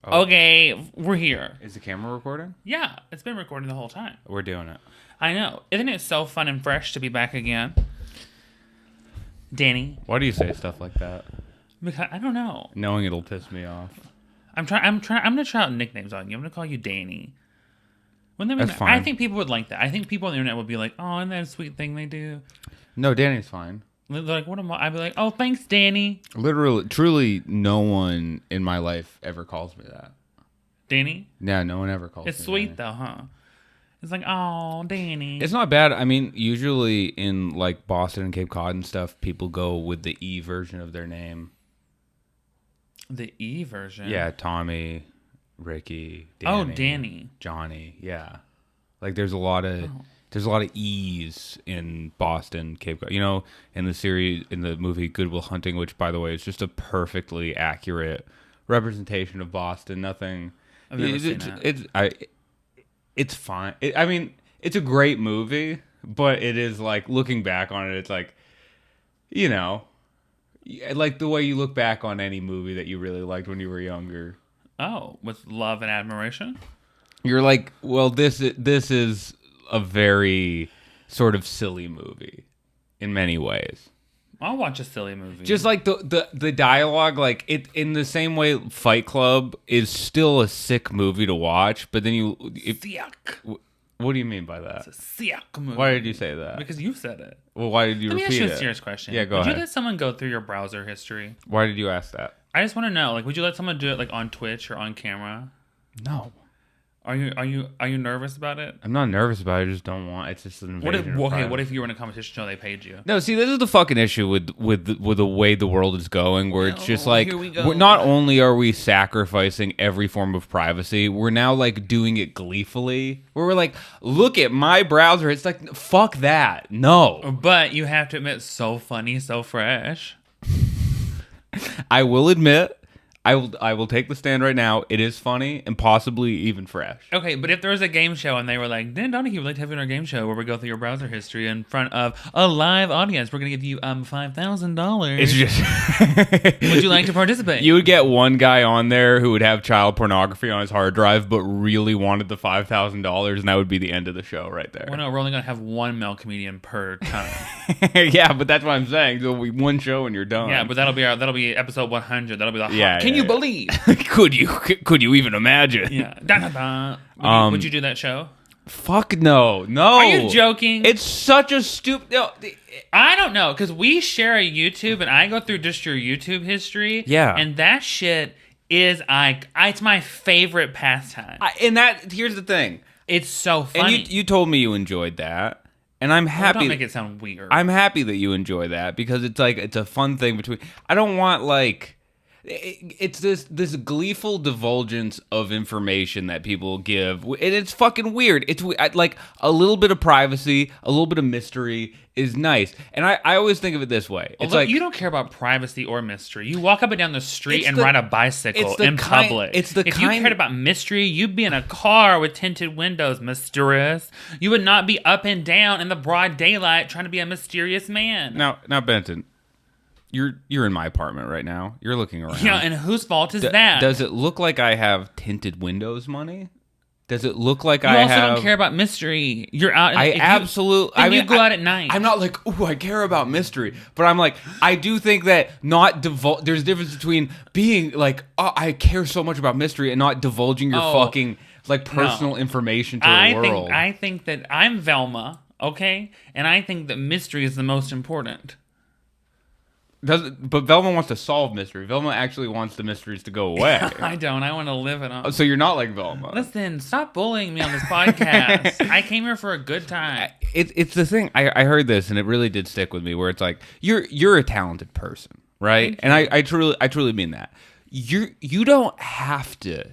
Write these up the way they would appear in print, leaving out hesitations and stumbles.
Oh, Okay, we're here. is the camera recording? Yeah, it's been recording the whole time. We're doing it. I know. Isn't it so fun and fresh to be back again? Danny. Why do you say stuff like that? Because I don't know. Knowing it'll piss me off. I'm gonna try out nicknames on you. I'm gonna call you Danny. Wouldn't that be That's nice? fine. I think people would like that. I think people on the internet would be like, "Oh, isn't that a sweet thing they do?" No, Danny's fine. They're like, "What am I?" I'd be like, "Oh, thanks, Danny." Literally, truly, no one in my life ever calls me that. Danny. Yeah, no one ever calls It's me sweet Danny. though, huh? It's like, "Oh, Danny." It's not bad. I mean, usually in like Boston and Cape Cod and stuff, people go with the E version of their name. The E version. Yeah, Tommy, Ricky, Danny. Oh, Danny. Johnny. Yeah. Like there's a lot of E's in Boston, Cape Cod. You know, in the movie Good Will Hunting, which by the way is just a perfectly accurate representation of Boston. Nothing. I've never seen that. It's fine. I mean, it's a great movie, but it is like looking back on it, it's like, you know, like the way you look back on any movie that you really liked when you were younger. Oh, with love and admiration. You're like, well, this is a very sort of silly movie in many ways. I'll watch a silly movie. Just like the dialogue, like it in the same way Fight Club is still a sick movie to watch, but then Siak. what do you mean by that? It's a siak movie. Why did you say that? Because you said it. Well, why did you Let me ask repeat you it? a serious question. Yeah, go Would ahead. you let someone go through your browser history? Why did you ask that? I just want to know. Like, would you let someone do it like on Twitch or on camera? No. Are you nervous about it? I'm not nervous about it. I just don't want. It's just an invasion. What if you were in a competition show they paid you? No, see, this is the fucking issue with the way the world is going, where it's just like here we go. not only are we sacrificing every form of privacy, we're now like doing it gleefully. Where we're like, look at my browser. It's like, fuck that. No, But you have to admit, so funny, so fresh. I will admit. I will take the stand right now. It is funny and possibly even fresh. Okay, but if there was a game show and they were like, Dan Donahue would like to have you in our game show where we go through your browser history in front of a live audience, we're gonna give you $5,000. It's just Would you like to participate? You would get one guy on there who would have child pornography on his hard drive, but really wanted the $5,000, and that would be the end of the show right there. Well, no, we're only gonna have one male comedian per time. Yeah, but that's what I'm saying. There'll be one show and you're done. Yeah, but that'll be episode 100. That'll be the Yeah, Can yeah, you yeah. believe? could you even imagine? Yeah. Da-da-da. Would you do that show? Fuck no. Are you joking? It's such a stupid. No, I don't know, because we share a YouTube and I go through just your YouTube history. Yeah. And that shit is it's my favorite pastime. here's the thing. It's so funny. And you told me you enjoyed that, and I'm Well, happy. don't make it sound weird. I'm happy that you enjoy that because it's like it's a fun thing between. I don't want like it's this gleeful divulgence of information that people give, and it's fucking weird. It's like a little bit of privacy, a little bit of mystery is nice, and I always think of it this way. It's Although like you don't care about privacy or mystery. You walk up and down the street It's and the- ride a bicycle it's the in kind- public. it's the if kind- you cared about mystery, you'd be in a car with tinted windows, mistress. You would not be up and down in the broad daylight trying to be a mysterious man. now Benton. You're in my apartment right now. You're looking around. Yeah, and whose fault is that? Does it look like I have tinted windows money? Does it look like you I also have? don't care about mystery. You're out. I absolutely. You go out at night. I'm not like, oh, I care about mystery, but I'm like, I do think that not there's a difference between being like, oh, I care so much about mystery and not divulging your fucking like personal information to the world. I think that I'm Velma, okay, and I think that mystery is the most important. But Velma wants to solve mystery. Velma actually wants the mysteries to go away. I don't. I want to live it on. So you're not like Velma. Listen, stop bullying me on this podcast. I came here for a good time. It's the thing. I heard this and it really did stick with me. Where it's like you're a talented person, right? And I truly mean that. You don't have to.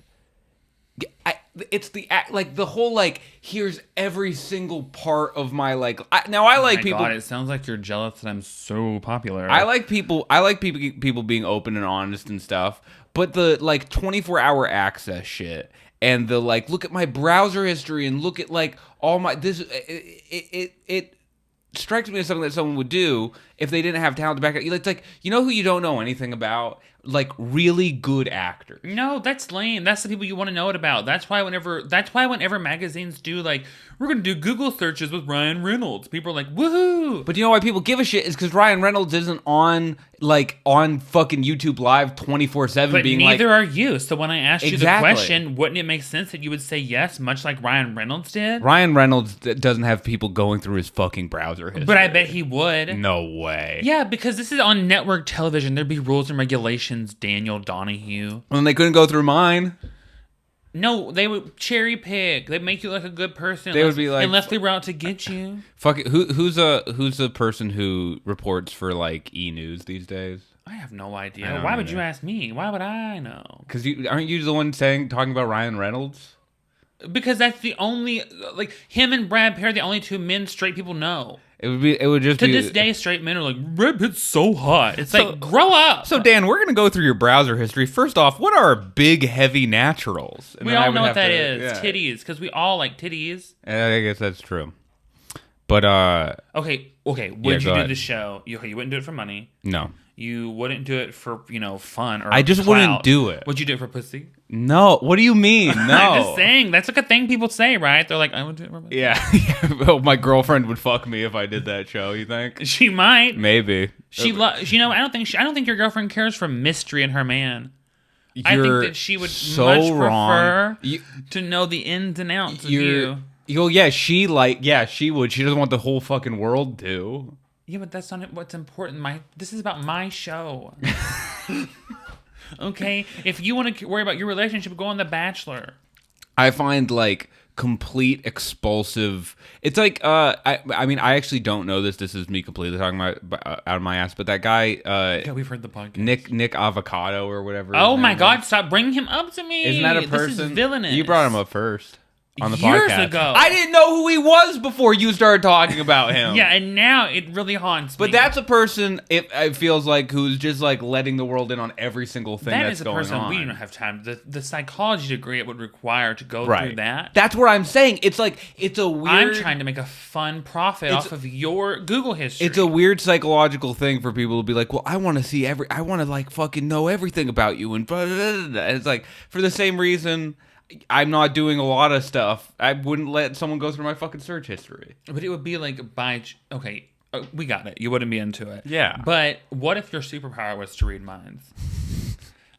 It's the whole like here's every single part of my like. I like people. God, it sounds like you're jealous that I'm so popular. I like people being open and honest and stuff. But the like 24-hour access shit and the like look at my browser history and look at like all my this it strikes me as something that someone would do if they didn't have talent to back up. It's like, you know who you don't know anything about? like really good actors. No, that's lame. That's the people you want to know it about. That's why whenever magazines do like, we're going to do Google searches with Ryan Reynolds, people are like, woohoo. But you know why people give a shit is because Ryan Reynolds isn't on fucking YouTube Live 24/7 But being neither are you. So when I asked you the Exactly. question, wouldn't it make sense that you would say yes, much like Ryan Reynolds did? Ryan Reynolds doesn't have people going through his fucking browser history. But I bet he would. No way. Yeah, because this is on network television. There'd be rules and regulations, Daniel Donahue. And they couldn't go through mine. No, they would cherry pick. They'd make you look a good person. They would be like, unless they were out to get you. Fuck it. Who's a person who reports for like E! News these days? I have no I idea. don't Why would either. you ask me? Why would I know? Because aren't you the one talking about Ryan Reynolds? Because that's the only, like, him and Brad Pitt are the only two men straight people know. It would just To be this day, straight men are like, Brad Pitt's so hot. It's like, grow up. So Dan, we're gonna go through your browser history. First off, what are big heavy naturals? And we then I all would know what have that to- is. yeah. Titties, because we all like titties. I guess that's true. But Okay. Would you go do ahead. the show? You wouldn't do it for money. no, You wouldn't do it for, fun or I just clout. wouldn't do it. Would you do it for pussy? no. What do you mean? No. I'm just saying. That's like a thing people say, right? They're like, I would do it for pussy. Yeah. Well, my girlfriend would fuck me if I did that show. You think? She might. Maybe. I don't think your girlfriend cares for mystery in her man. I You're think that she would so much wrong. prefer to know the ins and outs of you. Yeah, she would. She doesn't want the whole fucking world to. Yeah, but that's not what's important. This is about my show. Okay? If you want to worry about your relationship, go on The Bachelor. I find like complete expulsive. It's like I mean I actually don't know this. This is me completely talking out of my ass. But that guy Yeah, we've heard the podcast. Nick Avocado or whatever. Oh his my name God! is. Stop bringing him up to me. Isn't that a person? This is villainous. You brought him up first on the Years podcast. ago. I didn't know who he was before you started talking about him. Yeah, and now it really haunts me. But that's a person, it feels like, who's just like letting the world in on every single thing that that's is a going person on. we don't have time. The psychology degree it would require to go Right. through that. That's what I'm saying. It's like, it's a weird... I'm trying to make a fun profit off of your Google history. It's a weird psychological thing for people to be like, well, I want to like fucking know everything about you. And blah, blah, blah, blah. It's like, for the same reason... I'm not doing a lot of stuff. I wouldn't let someone go through my fucking search history. But it would be like okay, we got it. You wouldn't be into it. Yeah. But what if your superpower was to read minds?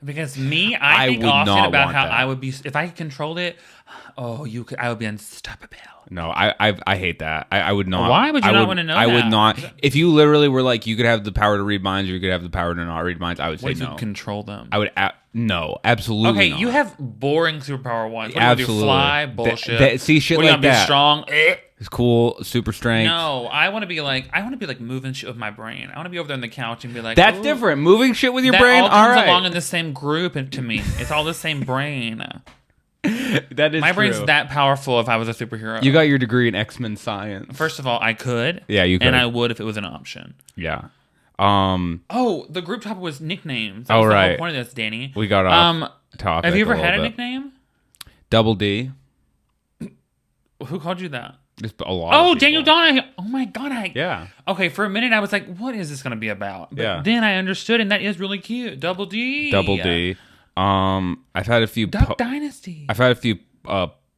Because I think would often not about want how that. I would be if I controlled it. I would be unstoppable. No, I hate that. I would not. Why would you I not wanna know I would that? not. If you literally were like, you could have the power to read minds or you could have the power to not read minds, I would say What if no. you control them? I would. No, absolutely Okay, not. you have boring superpower ones. What Absolutely. do you do? Fly? Bullshit. See, shit what, do you like wanna that. Be strong? It's cool, super strength. No, I want to be like moving shit with my brain. I want to be over there on the couch and be like, That's "Ooh." different. Moving shit with your That brain, all all comes right. along in the same group, and to me, it's all the same brain. That is My brain's true. that powerful. If I was a superhero, You got your degree in X-Men science. first of all, I could. Yeah, you could. and I would if it was an option. Yeah. Oh, the group topic was nicknames. That Oh, was the right. whole point of this, Danny. We got off topic. Have you ever a had a little bit. nickname? Double D. Who called you that? Just a lot. Oh, of people. Daniel Donahue. Oh my God. Yeah. Okay, for a minute I was like, what is this going to be about? But Yeah. then I understood, and that is really cute. Double D. Double D. I've had a few. Duck Dynasty. I've had a few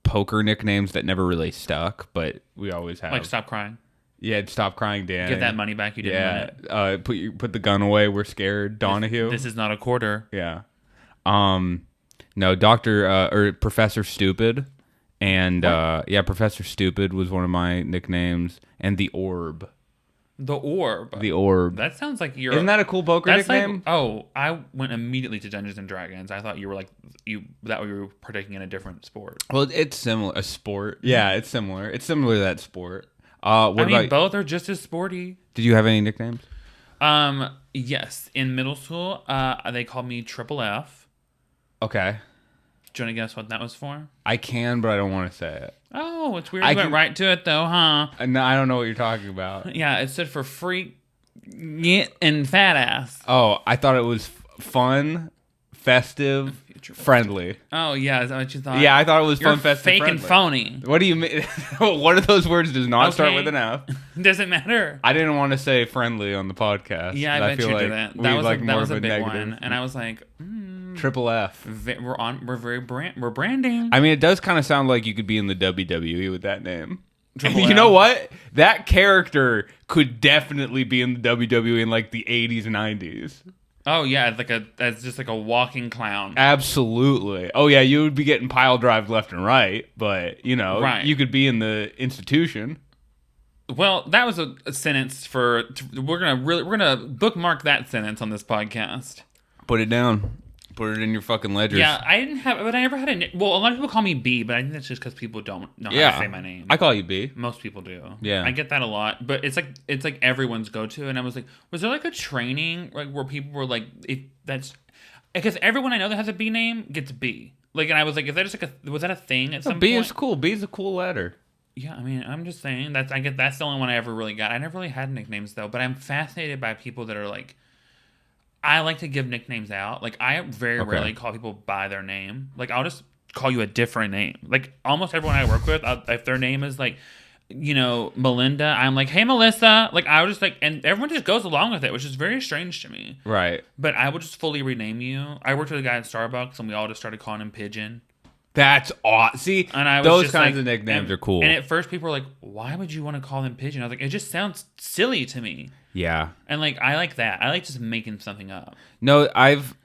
poker nicknames that never really stuck, but we always have. Like Stop Crying. Yeah, stop crying, Dan. Get that money back. You didn't win it. Put the gun away. We're scared. Donahue. This is not a quarter. Yeah. No, Doctor or Professor Stupid, and Professor Stupid was one of my nicknames, and the Orb. The Orb. The Orb. That sounds like you're. Isn't that a cool poker That's nickname? like. I went immediately to Dungeons and Dragons. I thought you were like you were partaking in a different sport. Well, it's similar. A sport. Yeah, it's similar. It's similar to that sport. What I mean, about? both are just as sporty. Did you have any nicknames? Yes. In middle school, they called me Triple F. Okay. Do you want to guess what that was for? I can, but I don't want to say it. Oh, it's weird. I You went can- right to it though, huh? No, I don't know what you're talking about. Yeah, it stood for freak, and fat ass. Oh, I thought it was fun, festive, friendly. Oh yeah, is that what you thought? Yeah, I thought it was You're fun, festive, fake friendly. and phony. What do you mean? One of those words does not start with an F. Doesn't matter. I didn't want to say friendly on the podcast. Yeah, I bet feel you like didn't. we That was like a, more that was of a big negative. one, and I was like, Triple F. We're branding. I mean, it does kind of sound like you could be in the WWE with that name. Triple You F. know what? That character could definitely be in the WWE in like the 80s and 90s. Oh yeah, as just like a walking clown. Absolutely. Oh yeah, you would be getting pile drived left and right, but you know, Right. you could be in the institution. Well, that was a sentence for. We're gonna bookmark that sentence on this podcast. Put it down. Put it in your fucking ledgers. Yeah, I didn't have, but I never had a. Well, a lot of people call me B, but I think that's just because people don't know how to say my name. I call you B. Most people do. Yeah. I get that a lot, but it's like everyone's go to, and I was like, was there like a training like where people were like, if that's because everyone I know that has a B name gets B. Like, and I was like, is that just like was that a thing at some B point? is cool. B is a cool letter. Yeah, I mean, I'm just saying that's the only one I ever really got. I never really had nicknames though, but I'm fascinated by people that are like. I like to give nicknames out. Like, I very rarely call people by their name. Like, I'll just call you a different name. Like, almost everyone I work with, if their name is, like, you know, Melinda, I'm like, hey, Melissa. Like, I would just, like, and everyone just goes along with it, which is very strange to me. Right. But I would just fully rename you. I worked with a guy at Starbucks, and we all just started calling him Pigeon. That's awesome. See, and I was those just kinds like, of nicknames are cool. And at first, people were like, why would you want to call him Pigeon? I was like, it just sounds silly to me. Yeah. And, like, I like that. I like just making something up. No, I've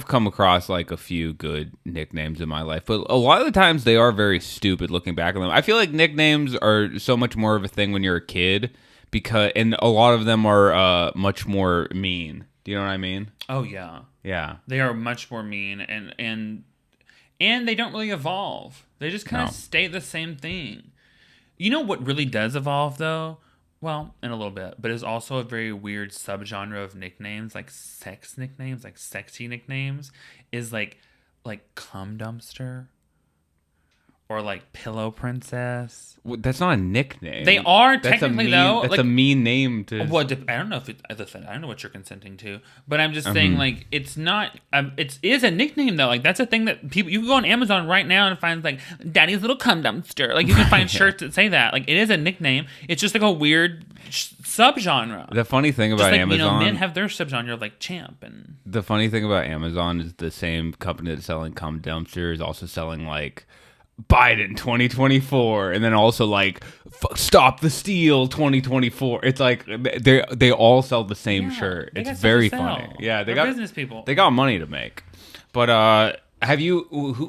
come across like a few good nicknames in my life, but a lot of the times they are very stupid looking back on them. I feel like nicknames are so much more of a thing when you're a kid and a lot of them are much more mean. Do you know what I mean? Oh, yeah. Yeah. They are much more mean and they don't really evolve. They just kind of stay the same thing. You know what really does evolve though? Well, in a little bit, but is also a very weird subgenre of nicknames, like sex nicknames, like sexy nicknames, is like cum dumpster or like pillow princess. That's not a nickname. They are technically though. That's like, a mean name to. Well, I don't know if it. As I said, I don't know what you're consenting to, but I'm just saying, like, it's not. It is a nickname though. Like, that's a thing that people. You can go on Amazon right now and find like "Daddy's little cum dumpster." Like, you can find shirts that say that. Like, it is a nickname. It's just like a weird subgenre. The funny thing about just like, Amazon, you know, men have their subgenre of like champ and. The funny thing about Amazon is the same company that's selling cum dumpster is also selling like. Biden 2024 and then also like stop the steal 2024. It's like they all sell the same shirt. It's very funny. Yeah, They're got business people. They got money to make. But have you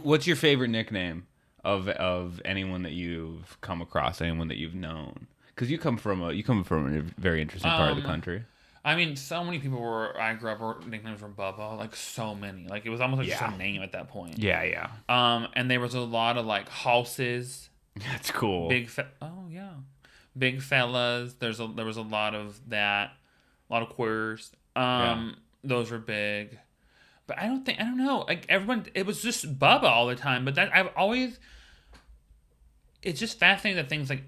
what's your favorite nickname of anyone that you've come across, anyone that you've known? Cuz you come from a very interesting part of the country. I mean, so many people I grew up were nicknames from Bubba, like so many. Like, it was almost like just a name at that point. Yeah, yeah. And there was a lot of like houses. That's cool. Big fellas. There was a lot of that. A lot of queers. Those were big. But I don't know. Like, everyone, it was just Bubba all the time. But it's just fascinating that things like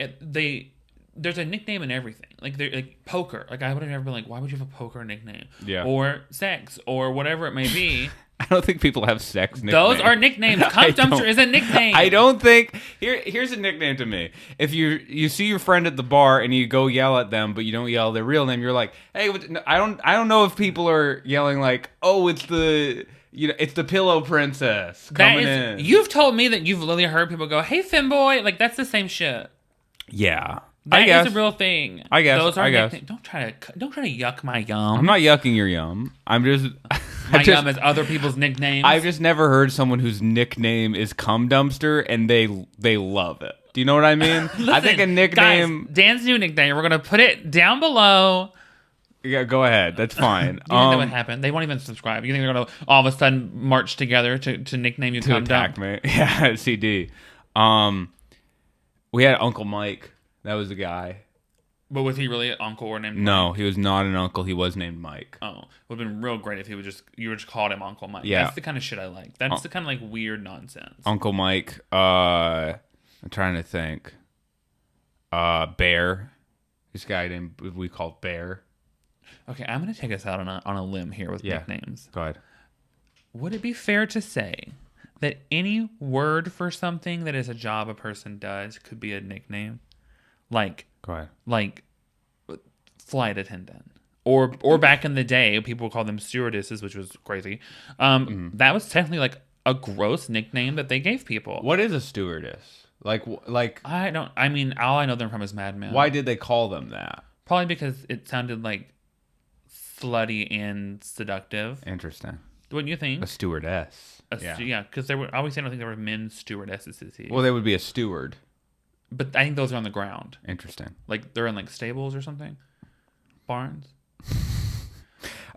there's a nickname in everything. Like poker. Like, I would have never been like, why would you have a poker nickname? Yeah. Or sex or whatever it may be. I don't think people have sex nicknames. Those are nicknames. Cum dumpster is a nickname. I don't think here's a nickname to me. If you see your friend at the bar and you go yell at them, but you don't yell their real name, you're like, hey, I don't know if people are yelling like, oh, it's the pillow princess coming in. You've told me that you've literally heard people go, hey, femboy. Like, that's the same shit. Yeah. That is a real thing. I guess. Those are nicknames. Don't try to yuck my yum. I'm not yucking your yum. I'm just yum is other people's nicknames. I've just never heard someone whose nickname is cum dumpster and they love it. Do you know what I mean? Listen, I think a nickname. Guys, Dan's new nickname. We're gonna put it down below. Yeah, go ahead. That's fine. You think that would happen? They won't even subscribe. You think they're gonna all of a sudden march together to nickname you to cum attack dump? me? Yeah, CD. We had Uncle Mike. That was the guy. But was he really an uncle or named Mike? No, he was not an uncle. He was named Mike. Oh, would have been real great if you were just called him Uncle Mike. Yeah. That's the kind of shit I like. That's the kind of like weird nonsense. Uncle Mike. I'm trying to think. Bear. This guy named we called Bear. Okay, I'm gonna take us out on a limb here with nicknames. Go ahead. would it be fair to say that any word for something that is a job a person does could be a nickname? Like, Go ahead. Like flight attendant. Or back in the day, people would call them stewardesses, which was crazy. That was technically like a gross nickname that they gave people. What is a stewardess? Like I mean, all I know them from is Mad Men. why did they call them that? Probably because it sounded like slutty and seductive. Interesting. Wouldn't you think? A stewardess. Yeah, because there were, obviously I don't think there were men stewardesses. Well, they would be a steward. But I think those are on the ground. Interesting. Like they're in like stables or something. Barns.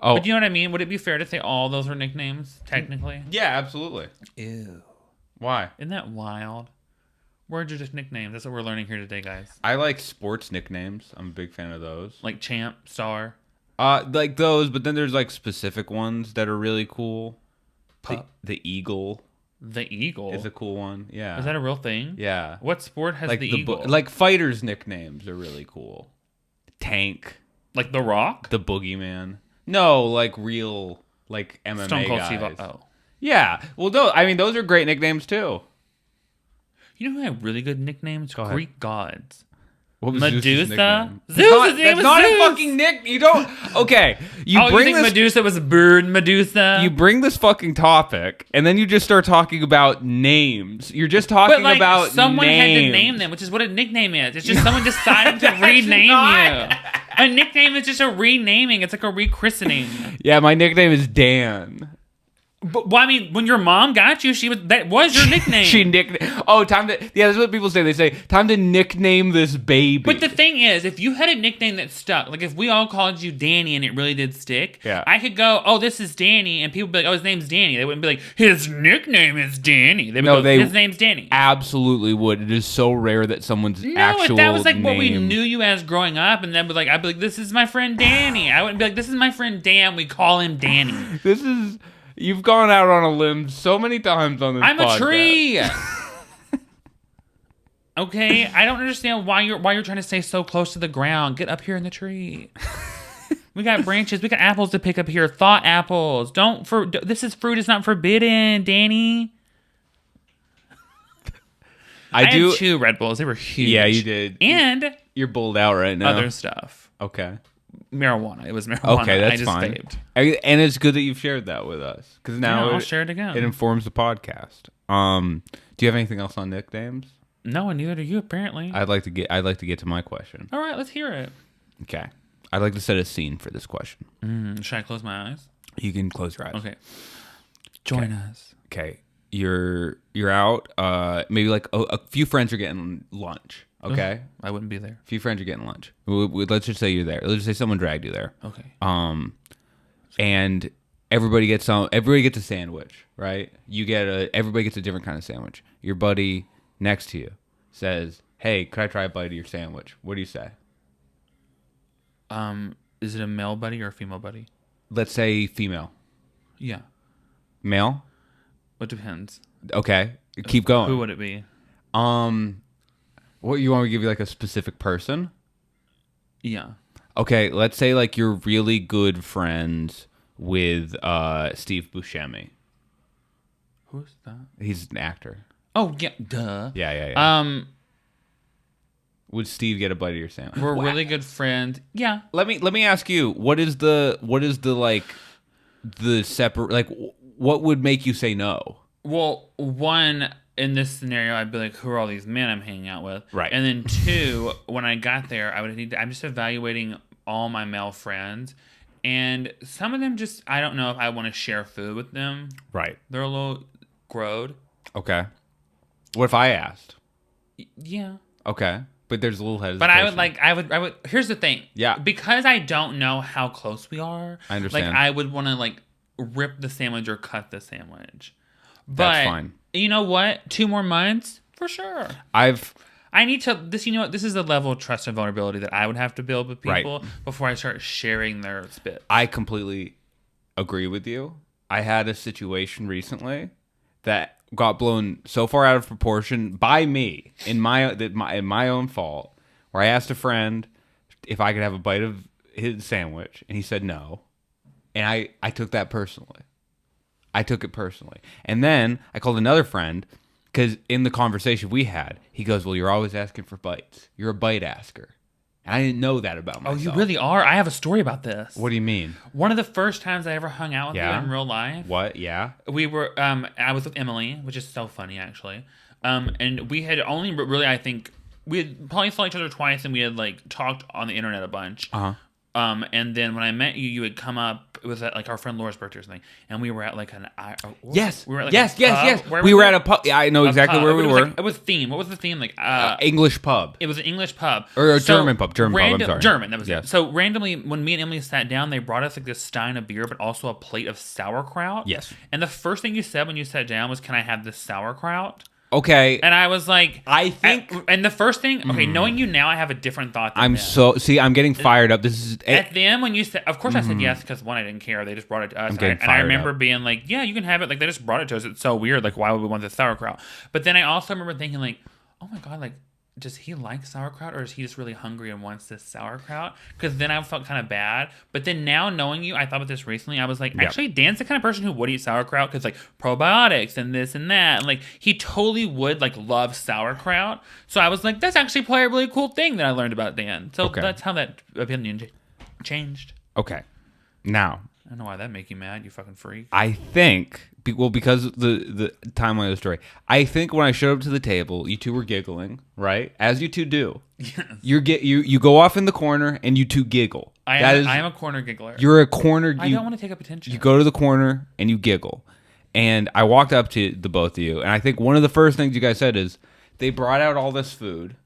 Oh. But you know what I mean? Would it be fair to say all those are nicknames, technically? Yeah, absolutely. Ew. Why? Isn't that wild? Words are just nicknames. That's what we're learning here today, guys. I like sports nicknames. I'm a big fan of those. Like champ, star. Like those, but then there's like specific ones that are really cool. Pup. The Eagle. The Eagle is a cool one. Yeah. Is that a real thing? Yeah. What sport has like the Eagle? Like fighters' nicknames are really cool. Tank. Like The Rock? The Boogeyman. No, like real, like MMA Stone Cold guys. Steve. Oh. Yeah. Well, those are great nicknames too. You know who had really good nicknames? Go ahead. Greek gods. What was Medusa? Zeus's nickname? Zeus' name That's was not Zeus. a fucking nick. You don't. Okay. You think Medusa was bird Medusa? You bring this fucking topic, and then you just start talking about names. You're just talking but like, about someone names. had to name them, which is what a nickname is. It's just someone deciding to rename you. A nickname is just a renaming. It's like a rechristening. Yeah, my nickname is Dan. But well, I mean, when your mom got you, that was your nickname. She nicknamed. Oh, time to. Yeah, that's what people say. They say time to nickname this baby. But the thing is, if you had a nickname that stuck, like if we all called you Danny and it really did stick, yeah. I could go, "Oh, this is Danny," and people would be like, "Oh, his name's Danny." They wouldn't be like, "His nickname is Danny." They would go, "His name's Danny." Absolutely would. It is so rare that someone's actual that was like name. what we knew you as growing up, and then I'd be like, "This is my friend Danny." I wouldn't be like, "This is my friend Dan." We call him Danny. This is. You've gone out on a limb so many times on this podcast. I'm a tree. Okay, I don't understand why you're trying to stay so close to the ground. Get up here in the tree. We got branches. We got apples to pick up here. Thought apples. This is fruit. It's not forbidden, Danny. I had 2 Red Bulls. They were huge. Yeah, you did. And you're bowled out right now. Other stuff. Okay. Marijuana. It was marijuana. Okay, that's I just fine. vaped. And it's good that you've shared that with us because now I'll share it again. It informs the podcast. Do you have anything else on nicknames? No, and neither do you apparently. I'd like to get to my question. All right, let's hear it. Okay, I'd like to set a scene for this question. Should I close my eyes? You can close your eyes. Okay. Join us. Okay, you're out. Maybe like a few friends are getting lunch. Okay, I wouldn't be there. A few friends are getting lunch. Let's just say you're there. Let's just say someone dragged you there. Okay. And everybody gets a sandwich, right? Everybody gets a different kind of sandwich. Your buddy next to you says, "Hey, could I try a bite of your sandwich?" What do you say? Is it a male buddy or a female buddy? Let's say female. Yeah. Male? It depends. Okay. Keep going. Who would it be? What, you want me to give you like a specific person? Yeah. Okay, let's say like you're really good friends with Steve Buscemi. Who's that? He's an actor. Oh, yeah. Duh. Yeah. Would Steve get a bite of your sandwich? We're really good friends. Yeah. Let me ask you, what is the like the separate, like what would make you say no? Well, one, in this scenario, I'd be like, who are all these men I'm hanging out with? Right. And then 2, when I got there, I'm just evaluating all my male friends. And some of them just, I don't know if I want to share food with them. Right. They're a little growed. Okay. What if I asked? Yeah. Okay. But there's a little hesitation. But I would, here's the thing. Yeah. Because I don't know how close we are. I understand. Like, I would want to, like, rip the sandwich or cut the sandwich. But, that's fine. You know what? 2 more months? For sure. I need to, you know what? This is the level of trust and vulnerability that I would have to build with people before I start sharing their spit. I completely agree with you. I had a situation recently that got blown so far out of proportion by me in my own fault, where I asked a friend if I could have a bite of his sandwich, and he said no, and I took that personally. I took it personally. And then I called another friend because in the conversation we had, he goes, well, you're always asking for bites. You're a bite asker. And I didn't know that about myself. Oh, you really are? I have a story about this. What do you mean? One of the first times I ever hung out with you in real life. What? Yeah? We were, I was with Emily, which is so funny, actually. And we had only really, I think, we had probably saw each other twice, and we had, like, talked on the internet a bunch. Uh-huh. And then when I met you, you had come up. It was at like our friend Laura's birthday or something, and we were at like yes, we were at like yes. We were at a pub. Yeah, I know exactly where we were. It was theme. What was the theme? Like English pub. It was an English pub Or a German pub. German pub. I'm sorry. German. That was it. So randomly, when me and Emily sat down, they brought us like this stein of beer, but also a plate of sauerkraut. Yes. And the first thing you said when you sat down was, "Can I have this sauerkraut?" Okay. And I was like, I think. And the first thing, okay, knowing you now, I have a different thought. I'm getting fired up. This is at them when you said, of course I said yes because one, I didn't care. They just brought it to us, and I remember being like, yeah, you can have it. Like they just brought it to us. It's so weird. Like why would we want the sauerkraut? But then I also remember thinking like, oh my god, like does he like sauerkraut or is he just really hungry and wants this sauerkraut? Because then I felt kind of bad. But then now knowing you, I thought about this recently. I was like, actually, Dan's the kind of person who would eat sauerkraut because like probiotics and this and that. And like he totally would like love sauerkraut. So I was like, that's actually probably a really cool thing that I learned about Dan. So that's how that opinion changed. Okay. Now. I don't know why that make you mad, you fucking freak. I think, because the timeline of the story, I think when I showed up to the table, you two were giggling, right? As you two do. Yes. You go off in the corner and you two giggle. I am a corner giggler. You're a corner. I don't want to take up attention. You go to the corner and you giggle. And I walked up to the both of you, and I think one of the first things you guys said is they brought out all this food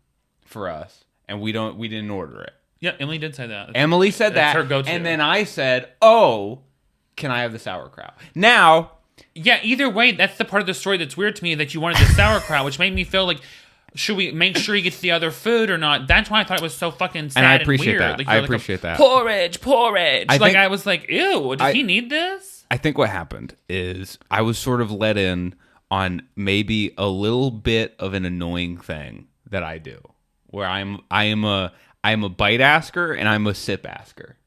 for us, and we didn't order it. Yeah, Emily did say that. Emily said that, her go-to. And then I said, "Oh, can I have the sauerkraut?" Now, yeah. Either way, that's the part of the story that's weird to me that you wanted the sauerkraut, which made me feel like, should we make sure he gets the other food or not? That's why I thought it was so fucking sad and weird. Appreciate that. Like, I appreciate that. Porridge. I was like, ew. Does he need this? I think what happened is I was sort of let in on maybe a little bit of an annoying thing that I do, where I am a bite asker and I'm a sip asker.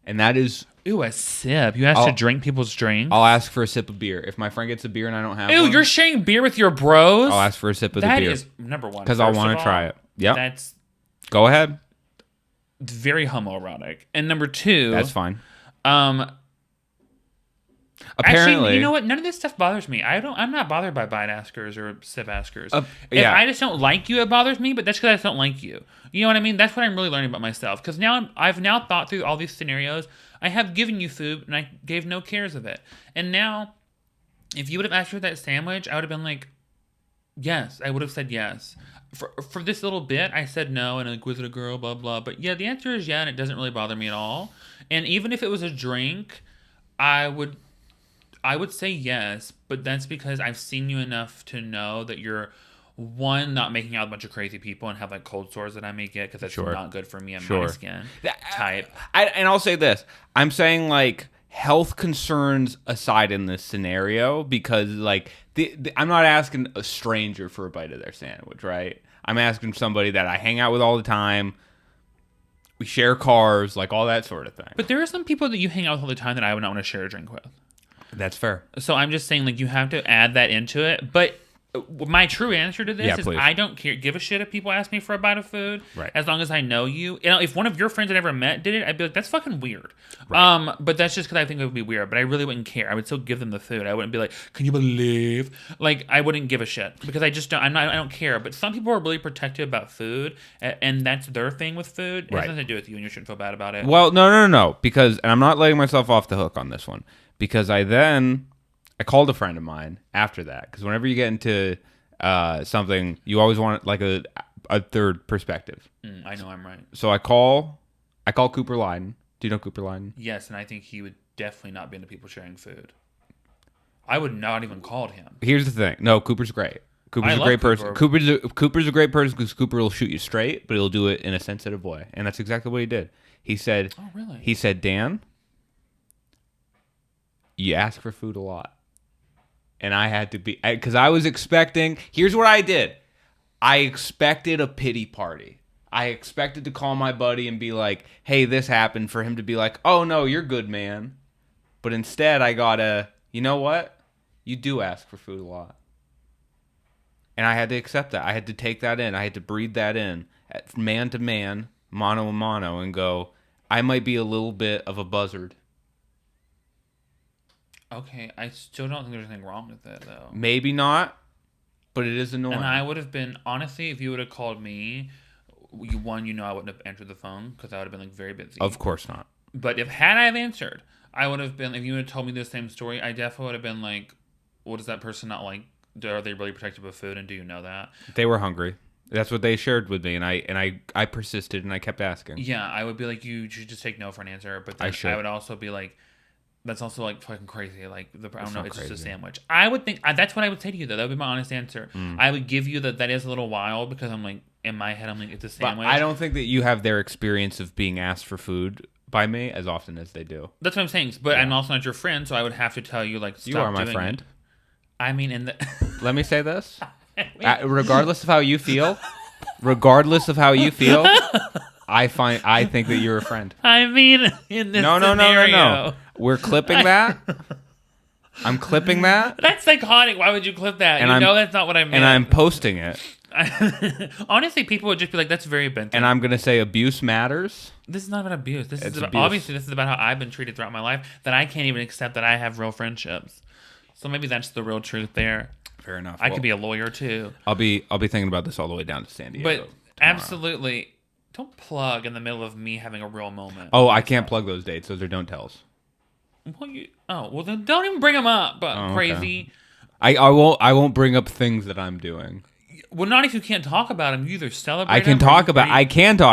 And that is... Ooh, a sip. You ask to drink people's drinks? I'll ask for a sip of beer. If my friend gets a beer and I don't have one... Ew, you're sharing beer with your bros? I'll ask for a sip of the beer. That is, number one. Because I want to try it. Yep. That's... Go ahead. Very homoerotic. And number two... That's fine. Apparently, actually, you know what? None of this stuff bothers me. I'm not bothered by bite askers or sip askers. If I just don't like you, it bothers me. But that's because I just don't like you. You know what I mean? That's what I'm really learning about myself. Because now I've now thought through all these scenarios. I have given you food and I gave no cares of it. And now, if you would have asked for that sandwich, I would have been like, yes. I would have said yes. For this little bit, I said no and like, was it a girl? Blah blah. But yeah, the answer is yeah, and it doesn't really bother me at all. And even if it was a drink, I would say yes, but that's because I've seen you enough to know that you're, one, not making out with a bunch of crazy people and have like cold sores that I may get because that's not good for me and my skin type. And I'll say this. I'm saying like health concerns aside in this scenario because like I'm not asking a stranger for a bite of their sandwich, right? I'm asking somebody that I hang out with all the time. We share cars, like all that sort of thing. But there are some people that you hang out with all the time that I would not want to share a drink with. That's fair. So I'm just saying, like, you have to add that into it. But my true answer to this is please. I don't give a shit if people ask me for a bite of food. Right. As long as I know you. You know, if one of your friends I never met did it, I'd be like, that's fucking weird. Right. But that's just because I think it would be weird. But I really wouldn't care. I would still give them the food. I wouldn't be like, can you believe? Like, I wouldn't give a shit because I just don't. I don't care. But some people are really protective about food, and that's their thing with food. It has nothing to do with you, and you shouldn't feel bad about it. Well, no. Because, and I'm not letting myself off the hook on this one. Because I called a friend of mine after that. Because whenever you get into something, you always want like a third perspective. I know I'm right. So I call Cooper Lyden. Do you know Cooper Lyden? Yes, and I think he would definitely not be into people sharing food. I would not even called him. Here's the thing. No, Cooper's great. Cooper's a great person. Cooper's a great person because Cooper will shoot you straight, but he'll do it in a sensitive way. And that's exactly what he did. He said, "Oh, really?" He said, Dan, you ask for food a lot. And I had to be, because I was expecting, here's what I did. I expected a pity party. I expected to call my buddy and be like, hey, this happened, for him to be like, oh, no, you're good, man. But instead, I got you know what? you do ask for food a lot. And I had to accept that. I had to take that in. I had to breathe that in, man to man, mano a mano, and go, I might be a little bit of a buzzard. Okay, I still don't think there's anything wrong with it, though. Maybe not, but it is annoying. And I would have been, honestly, if you would have called me, I wouldn't have answered the phone because I would have been like very busy. Of course not. But had I have answered, I would have been, if you would have told me the same story, I definitely would have been like, what does that person not like? Are they really protective of food, and do you know that? They were hungry. That's what they shared with me, and I persisted, and I kept asking. Yeah, I would be like, you should just take no for an answer. But then I would also be like, that's also like fucking crazy. Like I don't know, it's crazy. Just a sandwich. I would think that's what I would say to you though. That would be my honest answer. I would give you that is a little wild because I'm like in my head I'm like it's a sandwich. But I don't think that you have their experience of being asked for food by me as often as they do. That's what I'm saying. But I'm also not your friend, so I would have to tell you like stop you are my doing friend. It. I mean, in the let me say this. Regardless of how you feel, I think that you're a friend. I mean, in this scenario. No. We're clipping that. I'm clipping that. That's psychotic. Why would you clip that? And that's not what I meant. And I'm posting it. Honestly, people would just be like, that's very Benton. And I'm going to say abuse matters. This is not about abuse. Abuse. Obviously, this is about how I've been treated throughout my life, that I can't even accept that I have real friendships. So maybe that's the real truth there. Fair enough. I could be a lawyer, too. I'll be thinking about this all the way down to San Diego. But tomorrow. absolutely, don't plug in the middle of me having a real moment. Oh, I can't plug those dates. Those are don't tells. Well, then don't even bring them up. But crazy. Okay. I won't bring up things that I'm doing. Well, not if you can't talk about them. You either celebrate. I can talk about.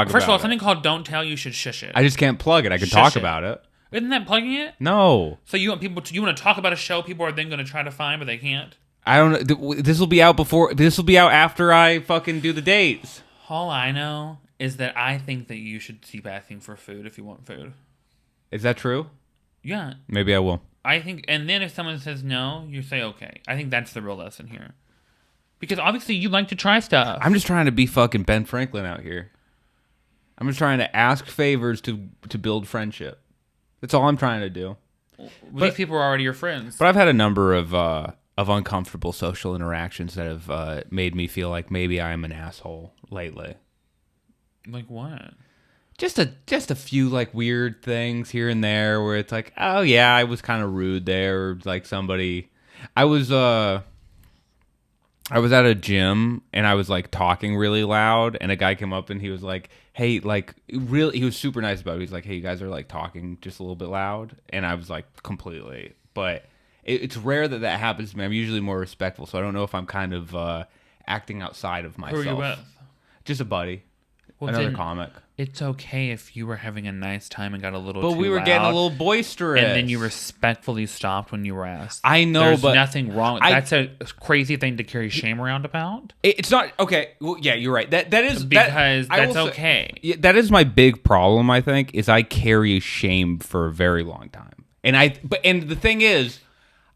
First of all, something called "Don't Tell." You should shush it. I just can't plug it. I can talk about it. Isn't that plugging it? No. So you want to talk about a show people are then going to try to find, but they can't. I don't know. This will be out before. This will be out after I fucking do the dates. All I know is that I think that you should keep asking for food if you want food. Is that true? Yeah. Maybe I will. I think, and then if someone says no, you say okay. I think that's the real lesson here. Because obviously you like to try stuff. I'm just trying to be fucking Ben Franklin out here. I'm just trying to ask favors to build friendship. That's all I'm trying to do. These people are already your friends. But I've had a number of uncomfortable social interactions that have made me feel like maybe I am an asshole lately. Like what? Just a few like weird things here and there where it's like, oh yeah, I was kind of rude there, or like somebody. I was at a gym and I was like talking really loud, and a guy came up and he was like, hey, like really, he was super nice about it. He's like, hey, you guys are like talking just a little bit loud, and I was like completely, but it's rare that happens to me. I'm usually more respectful, so I don't know if I'm kind of acting outside of myself. Who are you with? Just a buddy. Well, another comic. It's okay if you were having a nice time and got a little too But we were loud, getting a little boisterous. and then you respectfully stopped when you were asked. I know, There's but nothing wrong. That's a crazy thing to carry shame around about. It's not okay. Well, yeah, you're right. That is because that's okay. Yeah, that is my big problem. I think is I carry shame for a very long time, and the thing is,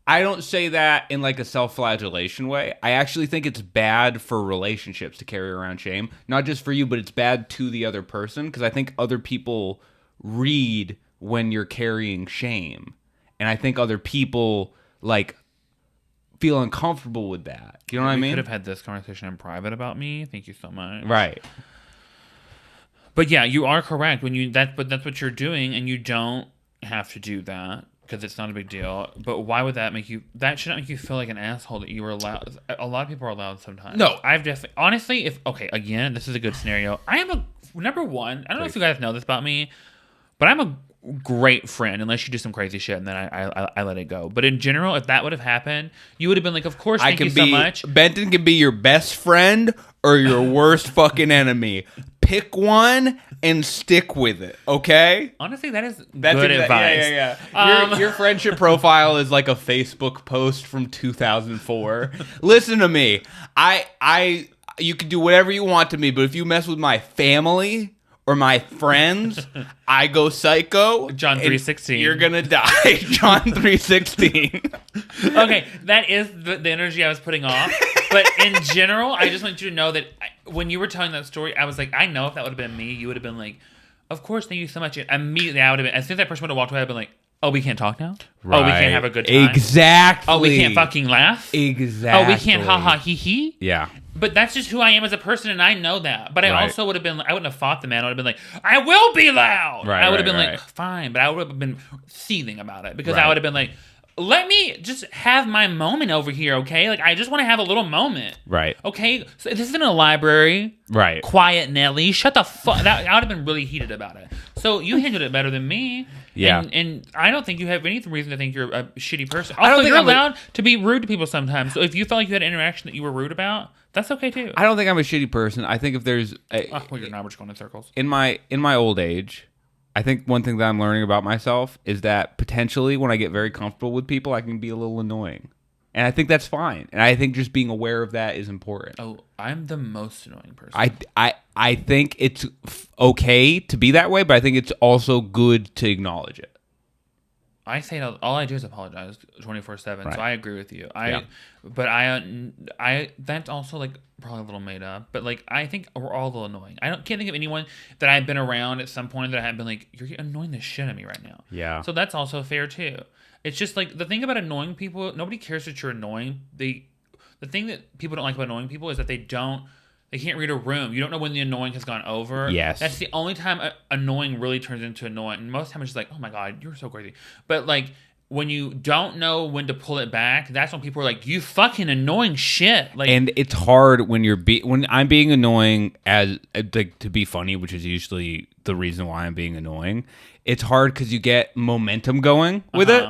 I don't say that in like a self-flagellation way. I actually think it's bad for relationships to carry around shame. Not just for you, but it's bad to the other person, because I think other people read when you're carrying shame. And I think other people like feel uncomfortable with that. You know what I mean? We could have had this conversation in private about me. Thank you so much. Right. But yeah, you are correct but that's what you're doing, and you don't have to do that. Because it's not a big deal. But why would that make you... That should not make you feel like an asshole that you were allowed... A lot of people are allowed sometimes. No. I've definitely... Honestly, okay, again, this is a good scenario. I am a... Number one, I don't know if you guys know this about me, but I'm a great friend unless you do some crazy shit and then I let it go. But in general, if that would have happened, you would have been like, of course, thank you so much. Benton can be your best friend or your worst fucking enemy. Pick one and stick with it, okay? Honestly, that's good advice. Yeah. Your friendship profile is like a Facebook post from 2004. Listen to me. You can do whatever you want to me, but if you mess with my family or my friends, I go psycho. John 3:16. You're gonna die. John 3:16. Okay, that is the energy I was putting off. But in general, I just want you to know that when you were telling that story, I was like, I know if that would have been me, you would have been like, of course, thank you so much. And immediately, I would have been, as soon as that person would have walked away, I'd been like, Oh, we can't talk now? Right. Oh, we can't have a good time? Exactly. Oh, we can't fucking laugh? Exactly. Oh, we can't ha-ha hee-hee? Yeah. But that's just who I am as a person, and I know that. But I Right. also would have been, I wouldn't have fought the man. I would have been like, I will be loud. Right, I would have right, been right. like, fine. But I would have been seething about it because Right. I would have been like, let me just have my moment over here, okay? Like, I just want to have a little moment. Right. Okay? So this isn't a library. Right. Quiet, Nelly. Shut the fuck. I would have been really heated about it. So you handled it better than me. Yeah. And I don't think you have any reason to think you're a shitty person. I don't Also, think you're I'm allowed to be rude to people sometimes. So if you felt like you had an interaction that you were rude about, that's okay too. I don't think I'm a shitty person. I think if there's Well, you're not just going in circles. in my old age, I think one thing that I'm learning about myself is that potentially when I get very comfortable with people, I can be a little annoying. And I think that's fine. And I think just being aware of that is important. Oh, I'm the most annoying person. I think it's okay to be that way, but I think it's also good to acknowledge it. I say it all I do is apologize 24/7. Right. So I agree with you. Yeah. But I that's also like probably a little made up. But like I think we're all a little annoying. Can't think of anyone that I've been around at some point that I have been like, you're annoying the shit out of me right now. Yeah. So that's also fair too. It's just like the thing about annoying people. Nobody cares that you're annoying. The thing that people don't like about annoying people is that they can't read a room. You don't know when the annoying has gone over. Yes. That's the only time annoying really turns into annoying. And most times it's just like, oh my God, you're so crazy. But like when you don't know when to pull it back, that's when people are like, you fucking annoying shit. Like, and it's hard when when I'm being annoying as like to be funny, which is usually the reason why I'm being annoying. It's hard because you get momentum going with it.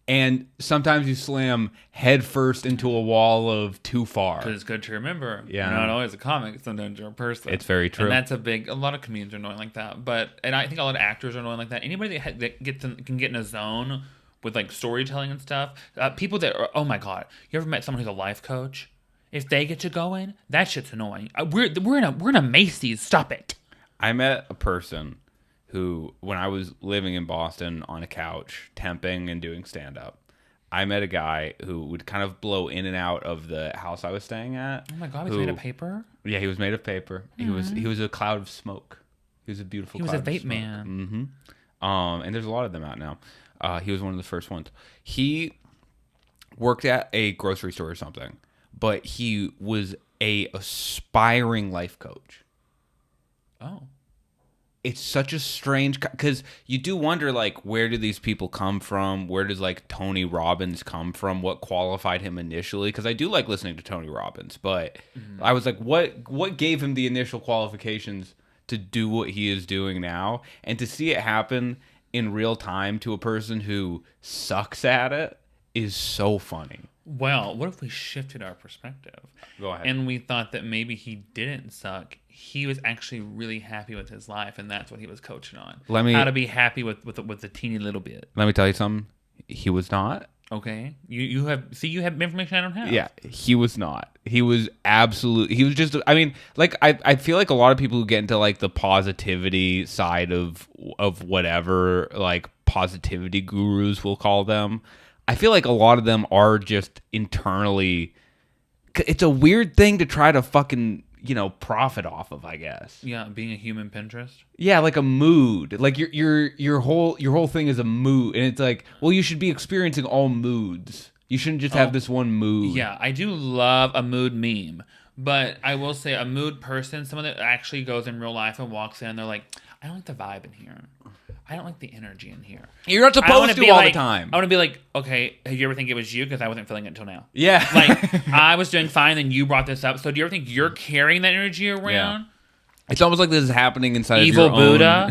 And sometimes you slam head first into a wall of too far. Because it's good to remember. Yeah. You're not always a comic. Sometimes you're a person. It's very true. And that's a lot of comedians are annoying like that. And I think a lot of actors are annoying like that. Anybody that can get in a zone with like storytelling and stuff. People that are, oh my God. You ever met someone who's a life coach? If they get you going, that shit's annoying. We're in a Macy's. Stop it. I met a person who, when I was living in Boston on a couch, temping and doing stand-up, I met a guy who would kind of blow in and out of the house I was staying at. Oh my God, he's made of paper? Yeah, he was made of paper. Mm-hmm. He was a cloud of smoke. He was a beautiful cloud of smoke. He was a vape man. Mm-hmm. And there's a lot of them out now. He was one of the first ones. He worked at a grocery store or something, but he was a aspiring life coach. Oh. It's such a strange, because you do wonder, like, where do these people come from? Where does, like, Tony Robbins come from? What qualified him initially? Because I do like listening to Tony Robbins, but I was like, what gave him the initial qualifications to do what he is doing now? And to see it happen in real time to a person who sucks at it is so funny. Well, what if we shifted our perspective? Go ahead. And we thought that maybe he didn't suck. He was actually really happy with his life, and that's what he was coaching on. How to be happy with the teeny little bit. Let me tell you something. He was not. Okay. You have information I don't have. Yeah, he was not. He was he was just, I mean, like, I feel like a lot of people who get into, like, the positivity side of whatever, like, positivity gurus we'll call them, I feel like a lot of them are just internally, it's a weird thing to try to fucking, profit off of, I guess. Yeah, being a human Pinterest. Yeah, like a mood. Like your whole thing is a mood, and it's like, well, you should be experiencing all moods. You shouldn't just have this one mood. Yeah, I do love a mood meme, but I will say a mood person, someone that actually goes in real life and walks in, and they're like, I don't like the vibe in here. I don't like the energy in here. You're not supposed to all the time. I want to be like, okay, did you ever think it was you? Because I wasn't feeling it until now. Yeah. Like, I was doing fine, and you brought this up. So do you ever think you're carrying that energy around? Yeah. It's almost like this is happening inside Evil of your Buddha.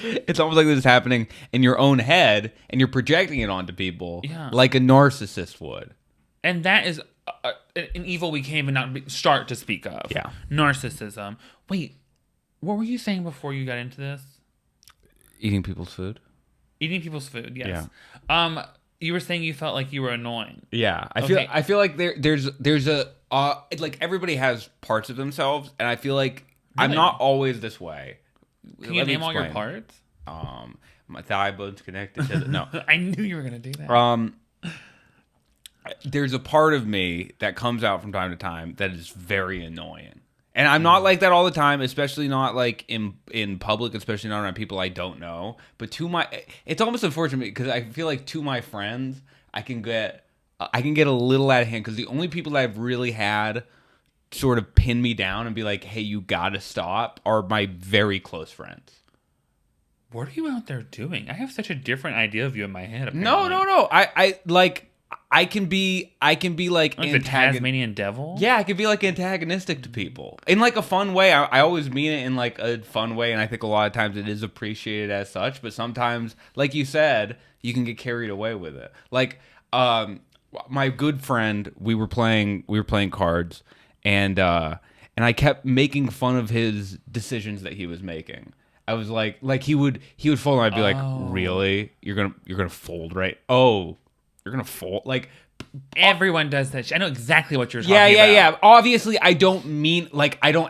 It's almost like this is happening in your own head, and you're projecting it onto people like a narcissist would. And that is an evil we can't even start to speak of. Yeah. Narcissism. Wait. What were you saying before you got into this? Eating people's food. Eating people's food, yes. Yeah. You were saying you felt like you were annoying. Yeah, I feel like there's a like everybody has parts of themselves, and I feel like I'm not always this way. Can you name all your parts? My thigh bone's connected to the no. I knew you were gonna do that. There's a part of me that comes out from time to time that is very annoying. And I'm not like that all the time, especially not like in public, especially not around people I don't know. But it's almost unfortunate because I feel like to my friends, I can get a little out of hand because the only people that I've really had sort of pin me down and be like, "Hey, you gotta stop," are my very close friends. What are you out there doing? I have such a different idea of you in my head. Apparently. No. I can be like the Tasmanian devil. Yeah, I can be like antagonistic to people in like a fun way. I always mean it in like a fun way, and I think a lot of times it is appreciated as such. But sometimes, like you said, you can get carried away with it. Like my good friend, we were playing cards, and I kept making fun of his decisions that he was making. I was like he would fold, and I'd be like, "Really? You're gonna fold, right? Oh, you're gonna fold?" Like everyone does that. I know exactly what you're talking about. Yeah. Obviously, I don't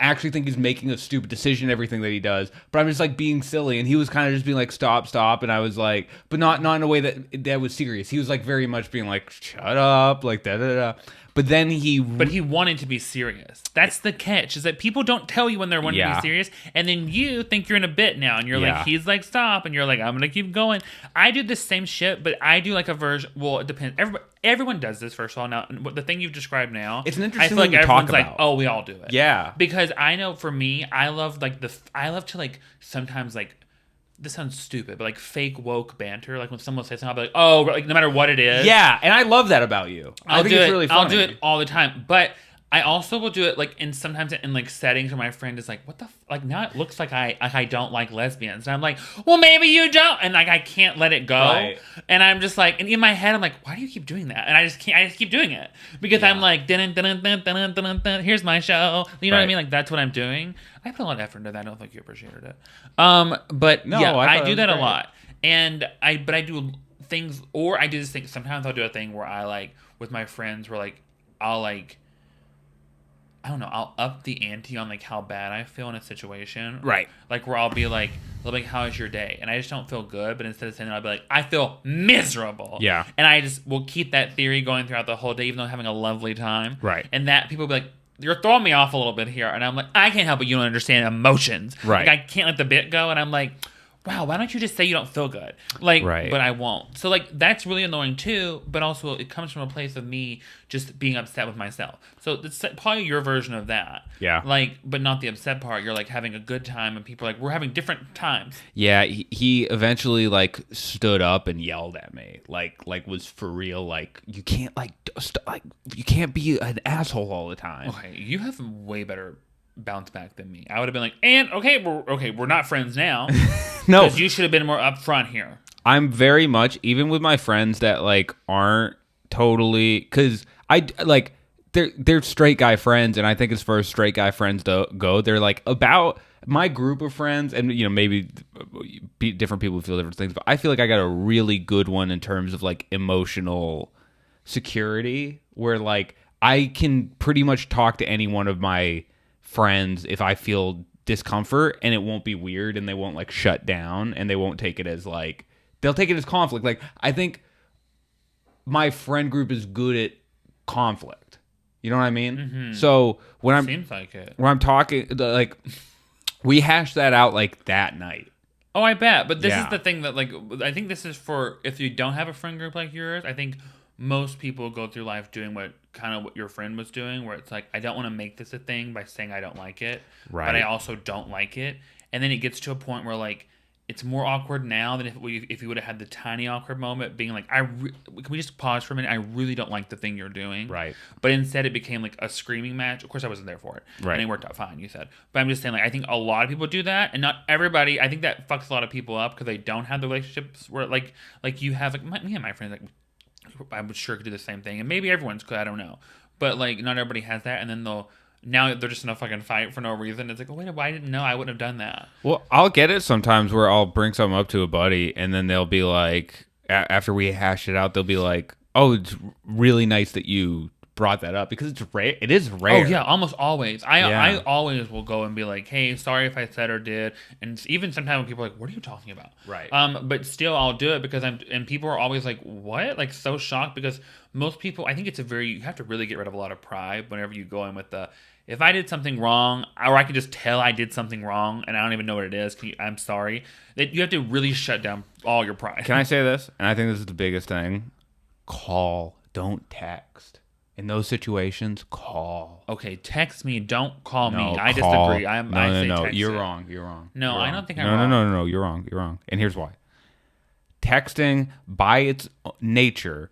actually think he's making a stupid decision. Everything that he does, but I'm just like being silly, and he was kind of just being like, "Stop," and I was like, but not in a way that was serious. He was like very much being like, "Shut up," like da. But then he wanted to be serious. That's the catch, is that people don't tell you when they're wanting to be serious, and then you think you're in a bit now, and you're like, he's like, "Stop," and you're like, "I'm gonna keep going." I do the same shit, but I do like a version. Well, it depends. Everyone does this. First of all, now the thing you've described now, it's an interesting I feel thing like to talk everyone's about. like, "Oh, we all do it." Yeah, because I know for me, I love to like sometimes like. This sounds stupid, but like fake woke banter. Like when someone says something, I'll be like, "Oh," like no matter what it is. Yeah, and I love that about you. I think it's really funny. I'll do it all the time, but I also will do it like sometimes in like settings where my friend is like, "What the like now it looks like I don't like lesbians," and I'm like, "Well, maybe you don't," and like I can't let it go, right. And I'm just like, and in my head I'm like, "Why do you keep doing that?" And I just keep doing it because I'm like, dun, dun, dun, dun, dun, dun, "Here's my show," you know what I mean? Like that's what I'm doing. I put a lot of effort into that. I don't think you appreciated it. But no, yeah, I do that a lot, and I do things, or I do this thing. Sometimes I'll do a thing where I like with my friends, where like I'll like. I don't know, I'll up the ante on like how bad I feel in a situation. Right. Like where I'll be like, "How is your day?" And I just don't feel good, but instead of saying that, I'll be like, "I feel miserable." Yeah. And I just will keep that theory going throughout the whole day, even though I'm having a lovely time. Right. And that people will be like, "You're throwing me off a little bit here." And I'm like, "I can't help it. You don't understand emotions." Right. Like I can't let the bit go. And I'm like, "Wow, why don't you just say you don't feel good?" Like, right. But I won't. So like that's really annoying too. But also it comes from a place of me just being upset with myself. So it's probably your version of that. Yeah. Like, but not the upset part. You're like having a good time, and people are like, "We're having different times." Yeah. He eventually like stood up and yelled at me. Like was for real. Like you can't you can't be an asshole all the time. Okay, you have way better bounce back than me. I would have been like, "And we're not friends now." No, because you should have been more upfront here. I'm very much, even with my friends that like aren't totally, because I like they're straight guy friends, and I think as far as straight guy friends go, they're like about my group of friends, and you know maybe different people feel different things, but I feel like I got a really good one in terms of like emotional security, where like I can pretty much talk to any one of my friends if I feel discomfort, and it won't be weird, and they won't like shut down, and they won't take it as like, they'll take it as conflict. Like I think my friend group is good at conflict. You know what I mean? Mm-hmm. So when I'm talking, like we hashed that out like that night. Oh, I bet. But this is the thing that like, I think this is for if you don't have a friend group like yours. I think most people go through life doing what your friend was doing, where it's like, I don't want to make this a thing by saying I don't like it, right, but I also don't like it. And then it gets to a point where like it's more awkward now than if you would have had the tiny awkward moment being like, can we just pause for a minute? I really don't like the thing you're doing. Right. But instead it became like a screaming match. Of course I wasn't there for it. Right. And it worked out fine, you said. But I'm just saying, like, I think a lot of people do that, and not everybody. I think that fucks a lot of people up because they don't have the relationships where like you have like me and my friends, like I'm sure could do the same thing, and maybe everyone's could, I don't know, but like not everybody has that, and then now they're just in a fucking fight for no reason. It's like, oh wait, I didn't know, I wouldn't have done that. Well, I'll get it sometimes where I'll bring something up to a buddy, and then they'll be like, after we hash it out, they'll be like, "Oh, it's really nice that you brought that up because it's rare. It is rare. Oh yeah, almost always. I Yeah. always will go and be like, "Hey, sorry if I said or did," and even sometimes when people are like, "What are you talking about?" Right. But still, I'll do it because and people are always like, "What?" Like so shocked because most people, I think it's you have to really get rid of a lot of pride whenever you go in with the, if I did something wrong, or I can just tell I did something wrong and I don't even know what it is. I'm sorry. That you have to really shut down all your pride. Can I say this? And I think this is the biggest thing. Call, don't text. In those situations, call. Okay, text me. Don't call me. I Call. disagree. I say No. text You're it. wrong. You're wrong. No, You're I wrong. don't think I'm wrong. No. You're wrong. You're wrong. And here's why. Texting, by its nature,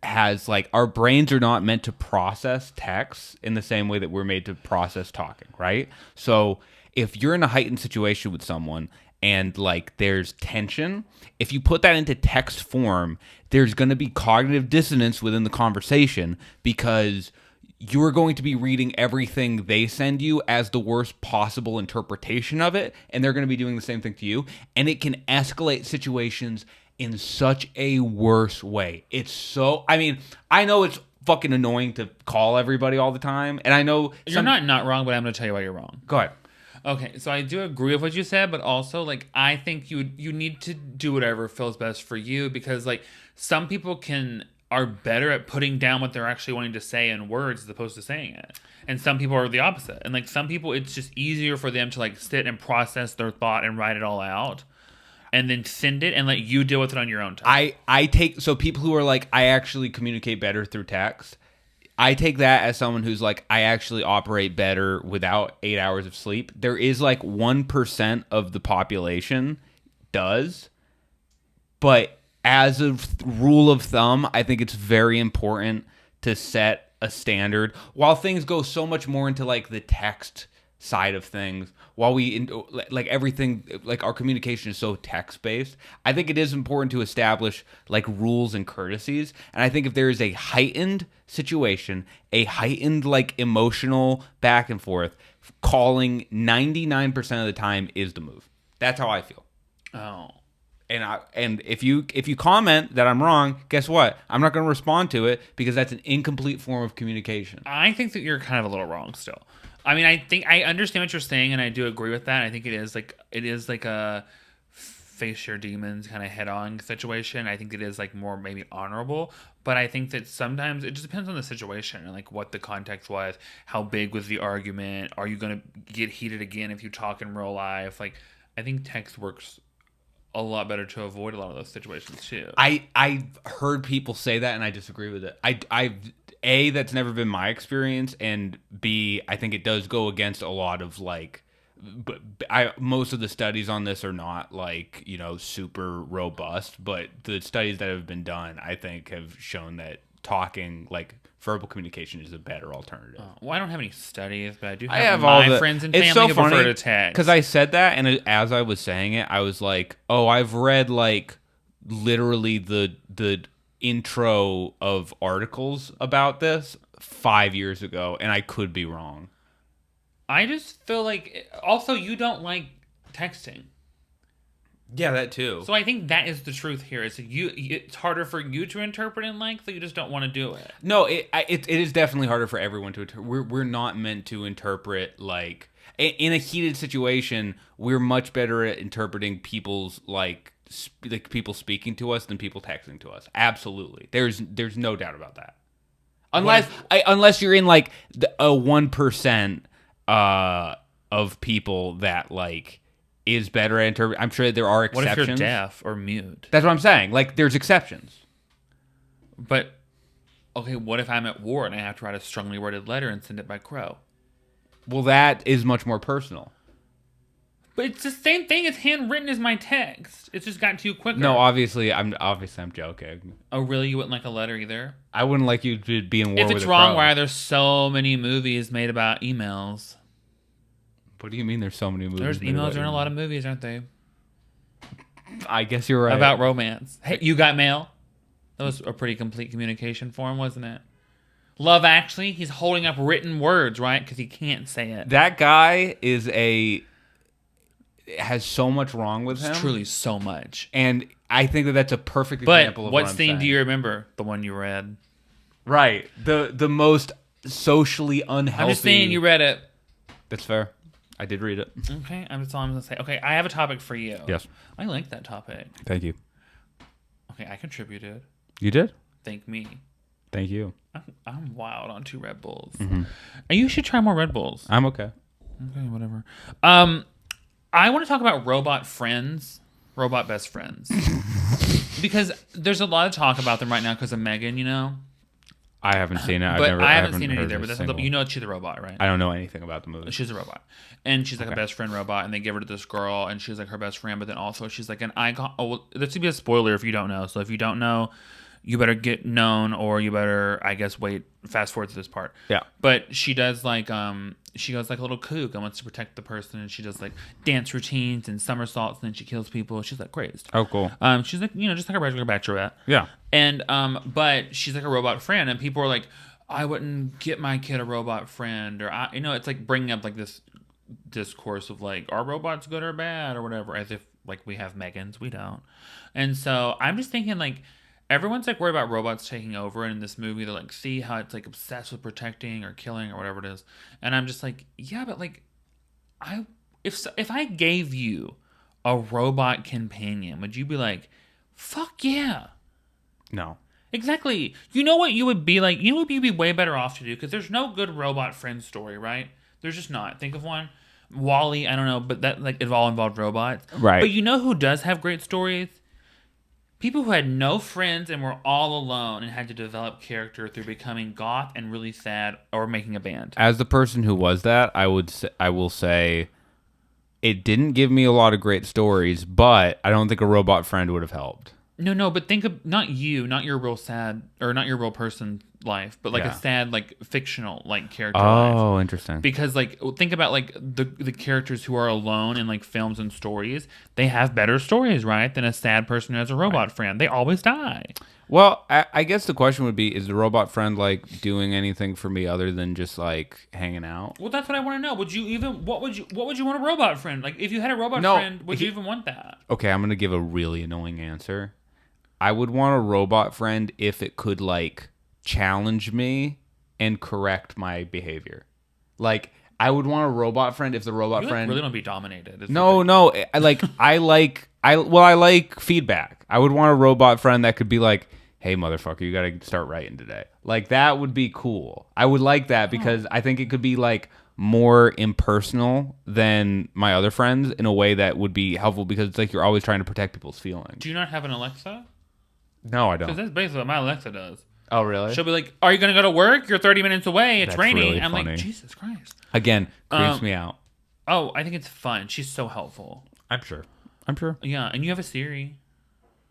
has like our brains are not meant to process texts in the same way that we're made to process talking, right? So if you're in a heightened situation with someone and like there's tension, if you put that into text form, there's going to be cognitive dissonance within the conversation because you're going to be reading everything they send you as the worst possible interpretation of it, and they're going to be doing the same thing to you, and it can escalate situations in such a worse way. It's so, I mean, I know it's fucking annoying to call everybody all the time, and I know You're not wrong, but I'm going to tell you why you're wrong. Go ahead. Okay, so I do agree with what you said, but also like I think you need to do whatever feels best for you because like some people are better at putting down what they're actually wanting to say in words as opposed to saying it. And some people are the opposite. And like some people it's just easier for them to like sit and process their thought and write it all out and then send it and let you deal with it on your own time. I take, so people who are like, I actually communicate better through text, I take that as someone who's like, I actually operate better without 8 hours of sleep. There is like 1% of the population does, but as a rule of thumb, I think it's very important to set a standard. While things go so much more into like the text side of things, while like everything, like our communication is so text based, I think it is important to establish like rules and courtesies. And I think if there is a heightened situation, a heightened like emotional back and forth, calling 99% of the time is the move. That's how I feel. Oh. And if you comment that I'm wrong, guess what? I'm not going to respond to it because that's an incomplete form of communication. I think that you're kind of a little wrong still. I mean, I think I understand what you're saying, and I do agree with that. I think it is like a face your demons kind of head-on situation. I think it is like more maybe honorable, but I think that sometimes it just depends on the situation and like what the context was, how big was the argument, are you going to get heated again if you talk in real life? Like, I think text works a lot better to avoid a lot of those situations too. I've heard people say that, and I disagree with it. A, that's never been my experience, and B, I think it does go against a lot of like, but most of the studies on this are not like, you know, super robust, but the studies that have been done, I think, have shown that talking, like verbal communication, is a better alternative. Well, I don't have any studies, but I do have, I have my friends and family who prefer to text. Because I said that, and as I was saying it, I was like, oh, I've read like literally the intro of articles about this 5 years ago, and I could be wrong. I just feel like also you don't like texting. Yeah, that too. So I think that is the truth here. Is that it's harder for you to interpret in length, so you just don't want to do it. No, it is definitely harder for everyone to interpret. We're not meant to interpret like in a heated situation. We're much better at interpreting people's like people speaking to us than people texting to us. Absolutely, there's no doubt about that. Unless you're in like a 1% of people that like is better at interpret. I'm sure there are exceptions. What if you're deaf or mute? That's what I'm saying. Like, there's exceptions. But okay, what if I'm at war and I have to write a strongly worded letter and send it by crow? Well, that is much more personal. But it's the same thing as handwritten as my text. It's just gotten to you quicker. No, obviously I'm joking. Oh, really? You wouldn't like a letter either? I wouldn't like you to be in war with a crow. If it's wrong, why are there so many movies made about emails? What do you mean there's so many movies? There's emails in a lot of movies, aren't they? I guess you're right. About romance. Hey, you got mail? That was a pretty complete communication form, wasn't it? Love Actually, he's holding up written words, right? Because he can't say it. That guy has so much wrong with him. It's truly so much. And I think that's a perfect example of what I'm saying. What scene do you remember? The one you read. Right. The most socially unhealthy. I'm just saying you read it. That's fair. I did read it. Okay, that's all I'm gonna say. Okay, I have a topic for you. Yes. I like that topic. Thank you. Okay, I contributed. You did? Thank me. Thank you. I'm wild on 2 Red Bulls. Mm-hmm. And you should try more Red Bulls. I'm okay. Okay, whatever. I want to talk about robot friends, robot best friends. Because there's a lot of talk about them right now because of Megan, you know? I haven't seen it. I haven't seen it heard either. But that's you know she's a robot, right? I don't know anything about the movie. She's a robot, and she's like a best friend robot, and they give her to this girl, and she's like her best friend. But then also she's like an icon. Oh, well, this would be a spoiler if you don't know. So if you don't know, you better get known, or you better, I guess, fast forward to this part. Yeah. But she does like she goes like a little kook and wants to protect the person, and she does like dance routines and somersaults, and then she kills people. She's like crazed. Oh, cool. She's like just like a regular bachelorette. Yeah. And but she's like a robot friend, and people are like, I wouldn't get my kid a robot friend, or it's like bringing up like this discourse of like, are robots good or bad or whatever, as if like we have Megans, we don't. And so I'm just thinking like everyone's like worried about robots taking over, and in this movie they're like, see how it's like obsessed with protecting or killing or whatever it is, and I'm just like, yeah, but like if I gave you a robot companion, would you be like, fuck yeah? No. Exactly. You know what you would be like? You know what you'd be way better off to do? Because there's no good robot friend story, right? There's just not. Think of one. Wall-E, I don't know, but that like it all involved robots. Right. But you know who does have great stories? People who had no friends and were all alone and had to develop character through becoming goth and really sad or making a band. As the person who was that, I will say it didn't give me a lot of great stories, but I don't think a robot friend would have helped. No, but think of not your real sad or not your real person life, but like a sad like fictional like character life. Oh, interesting. Because like think about like the characters who are alone in like films and stories, they have better stories, right, than a sad person who has a robot friend. They always die. Well, I guess the question would be, is the robot friend like doing anything for me other than just like hanging out? Well, that's what I want to know. Would you even what would you want a robot friend? Like if you had a robot friend, would you even want that? Okay, I'm going to give a really annoying answer. I would want a robot friend if it could like challenge me and correct my behavior. Like I would want a robot friend if the robot friend really don't be dominated. No. I like feedback. I would want a robot friend that could be like, "Hey, motherfucker, you got to start writing today." Like that would be cool. I would like that because I think it could be like more impersonal than my other friends in a way that would be helpful because it's like you're always trying to protect people's feelings. Do you not have an Alexa? No, I don't. Because that's basically what my Alexa does. Oh, really? She'll be like, "Are you going to go to work? You're 30 minutes away. It's That's raining." really I'm funny. like, Jesus Christ. Again, creeps me out. Oh, I think it's fun. She's so helpful. I'm sure. Yeah, and you have a Siri.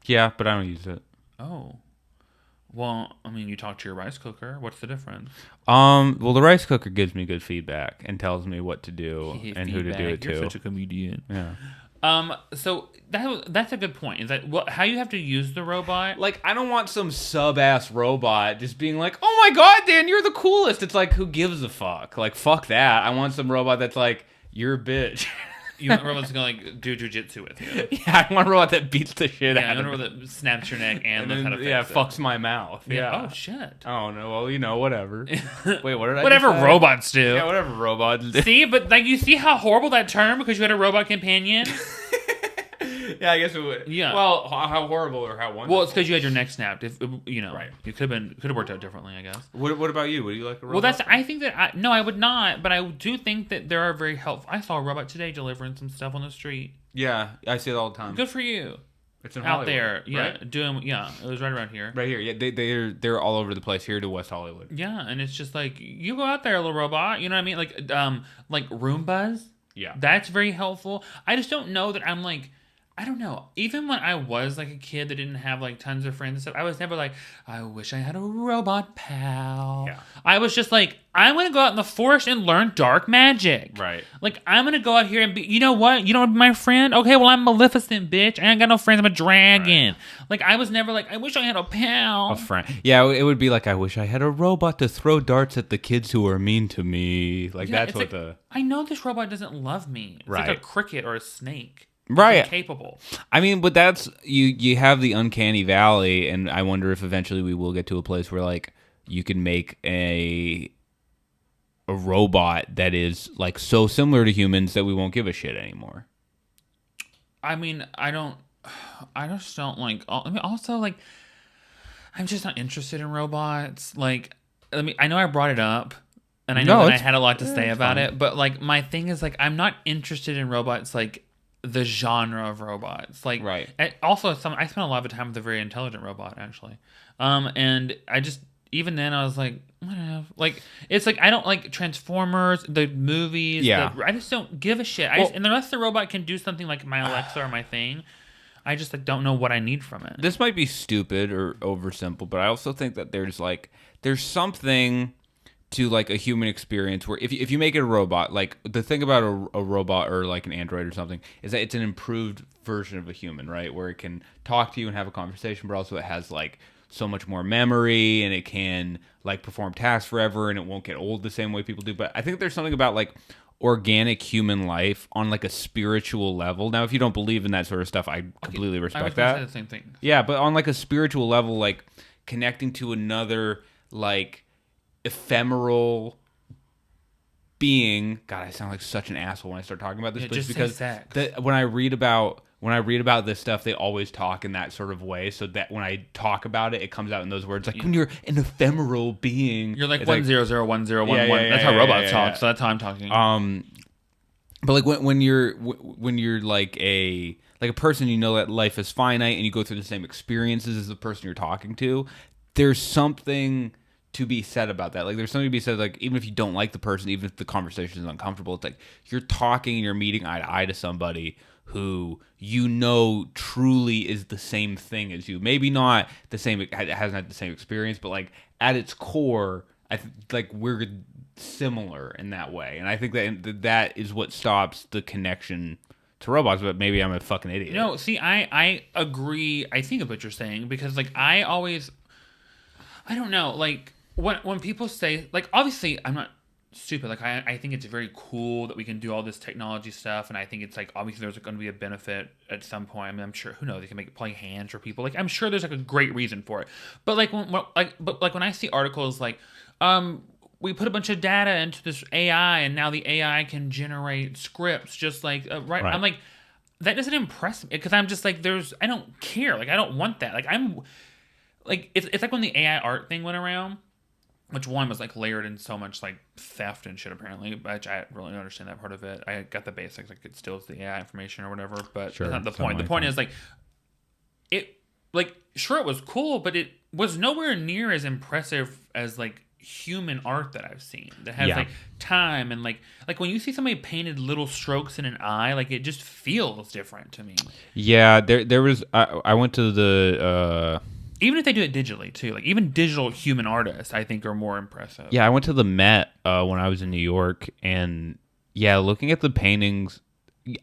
Yeah, but I don't use it. Oh. Well, I mean, you talk to your rice cooker. What's the difference? Well, the rice cooker gives me good feedback and tells me what to do and who to do it to. You're such a comedian. Yeah. So that's a good point. Is that how you have to use the robot? Like, I don't want some sub-ass robot just being like, "Oh my god, Dan, you're the coolest." It's like, who gives a fuck? Like, fuck that. I want some robot that's like, "You're a bitch." You want robots to go like do jujitsu with you. Yeah, I want a robot that beats the shit out of me. I want a robot that snaps your neck and knows how to fix it. Fucks my mouth. Yeah. Oh shit. Oh no. Well, whatever. Wait, what did I? Whatever robots do. Yeah, whatever robots do. See, but like you see how horrible that term because you had a robot companion. Yeah, I guess it would. Yeah. Well, how horrible or how wonderful? Well, it's because you had your neck snapped. If right. You could have worked out differently, I guess. What about you? Would you like a robot? Well, I think that I would not, but I do think that there are very helpful. I saw a robot today delivering some stuff on the street. Yeah, I see it all the time. Good for you. It's in out Hollywood, there, yeah, right? it was right around here. Right here, yeah. They're all over the place here to West Hollywood. Yeah, and it's just like you go out there, little robot. You know what I mean? Like Roombas. Yeah, that's very helpful. I just don't know that I'm like. I don't know. Even when I was like a kid that didn't have like tons of friends and stuff, I was never like, I wish I had a robot pal. Yeah. I was just like, I'm going to go out in the forest and learn dark magic. Right. Like, I'm going to go out here and be, you know what? You don't want to be my friend? Okay, well, I'm Maleficent, bitch. I ain't got no friends. I'm a dragon. Right. Like, I was never like, I wish I had a pal. A friend. Yeah, it would be like, I wish I had a robot to throw darts at the kids who are mean to me. Like, that's what like, I know this robot doesn't love me. It's right. like a cricket or a snake. Right. Capable. I mean, but that's you have the uncanny valley, and I wonder if eventually we will get to a place where like you can make a robot that is like so similar to humans that we won't give a shit anymore. I mean, I just don't like. I mean, also like, I'm just not interested in robots. Like, I know I brought it up, and I know that I had a lot to say about it, but like, my thing is like, I'm not interested in robots like the genre of robots. Like, right. Also, I spent a lot of time with a very intelligent robot actually, and I just. Even then, I was like, whatever. Like, it's like, I don't like Transformers, the movies. Yeah. I just don't give a shit. And unless the robot can do something like my Alexa or my thing, I just like don't know what I need from it. This might be stupid or oversimple, but I also think that there's something to like a human experience where if you make it a robot, like the thing about a robot or like an android or something is that it's an improved version of a human, right? Where it can talk to you and have a conversation, but also it has like so much more memory and it can like perform tasks forever and it won't get old the same way people do. But I think there's something about like organic human life on like a spiritual level. Now, if you don't believe in that sort of stuff, I completely respect that. Say the same thing. Yeah, but on like a spiritual level, like connecting to another like ephemeral being. God, I sound like such an asshole when I start talking about this, but because when I read about this stuff, they always talk in that sort of way. So that when I talk about it, it comes out in those words. Like when you're an ephemeral being, you're like 1001011. That's how robots talk. So that's how I'm talking. But like when you're like a person, you know that life is finite and you go through the same experiences as the person you're talking to. There's something to be said about that. Like there's something to be said, like even if you don't like the person, even if the conversation is uncomfortable, it's like you're talking and you're meeting eye to eye to somebody who you know truly is the same thing as you. Maybe not the same, it hasn't had the same experience, but like at its core, like we're similar in that way. And I think that is what stops the connection to robots, but maybe I'm a fucking idiot. No, see, I agree. I think of what you're saying because like I don't know, like when people say, like, obviously I'm not stupid. Like I think it's very cool that we can do all this technology stuff, and I think it's like obviously there's going to be a benefit at some point. I mean, I'm sure, who knows, they can make it play hands for people. Like I'm sure there's like a great reason for it. But like when I see articles like we put a bunch of data into this AI and now the AI can generate scripts just like right. I'm like, that doesn't impress me because I'm just like I don't care. Like I don't want that. Like I'm like it's like when the AI art thing went around. Which one was like layered in so much like theft and shit apparently, which I really don't understand that part of it. I got the basics, like it steals the AI information or whatever, but that's not the point. The point is like it, like sure it was cool, but it was nowhere near as impressive as like human art that I've seen that has like time and like when you see somebody painted little strokes in an eye, like it just feels different to me. Yeah, there was I went to the. Even if they do it digitally too, like even digital human artists, I think are more impressive. Yeah, I went to the Met when I was in New York, and yeah, looking at the paintings,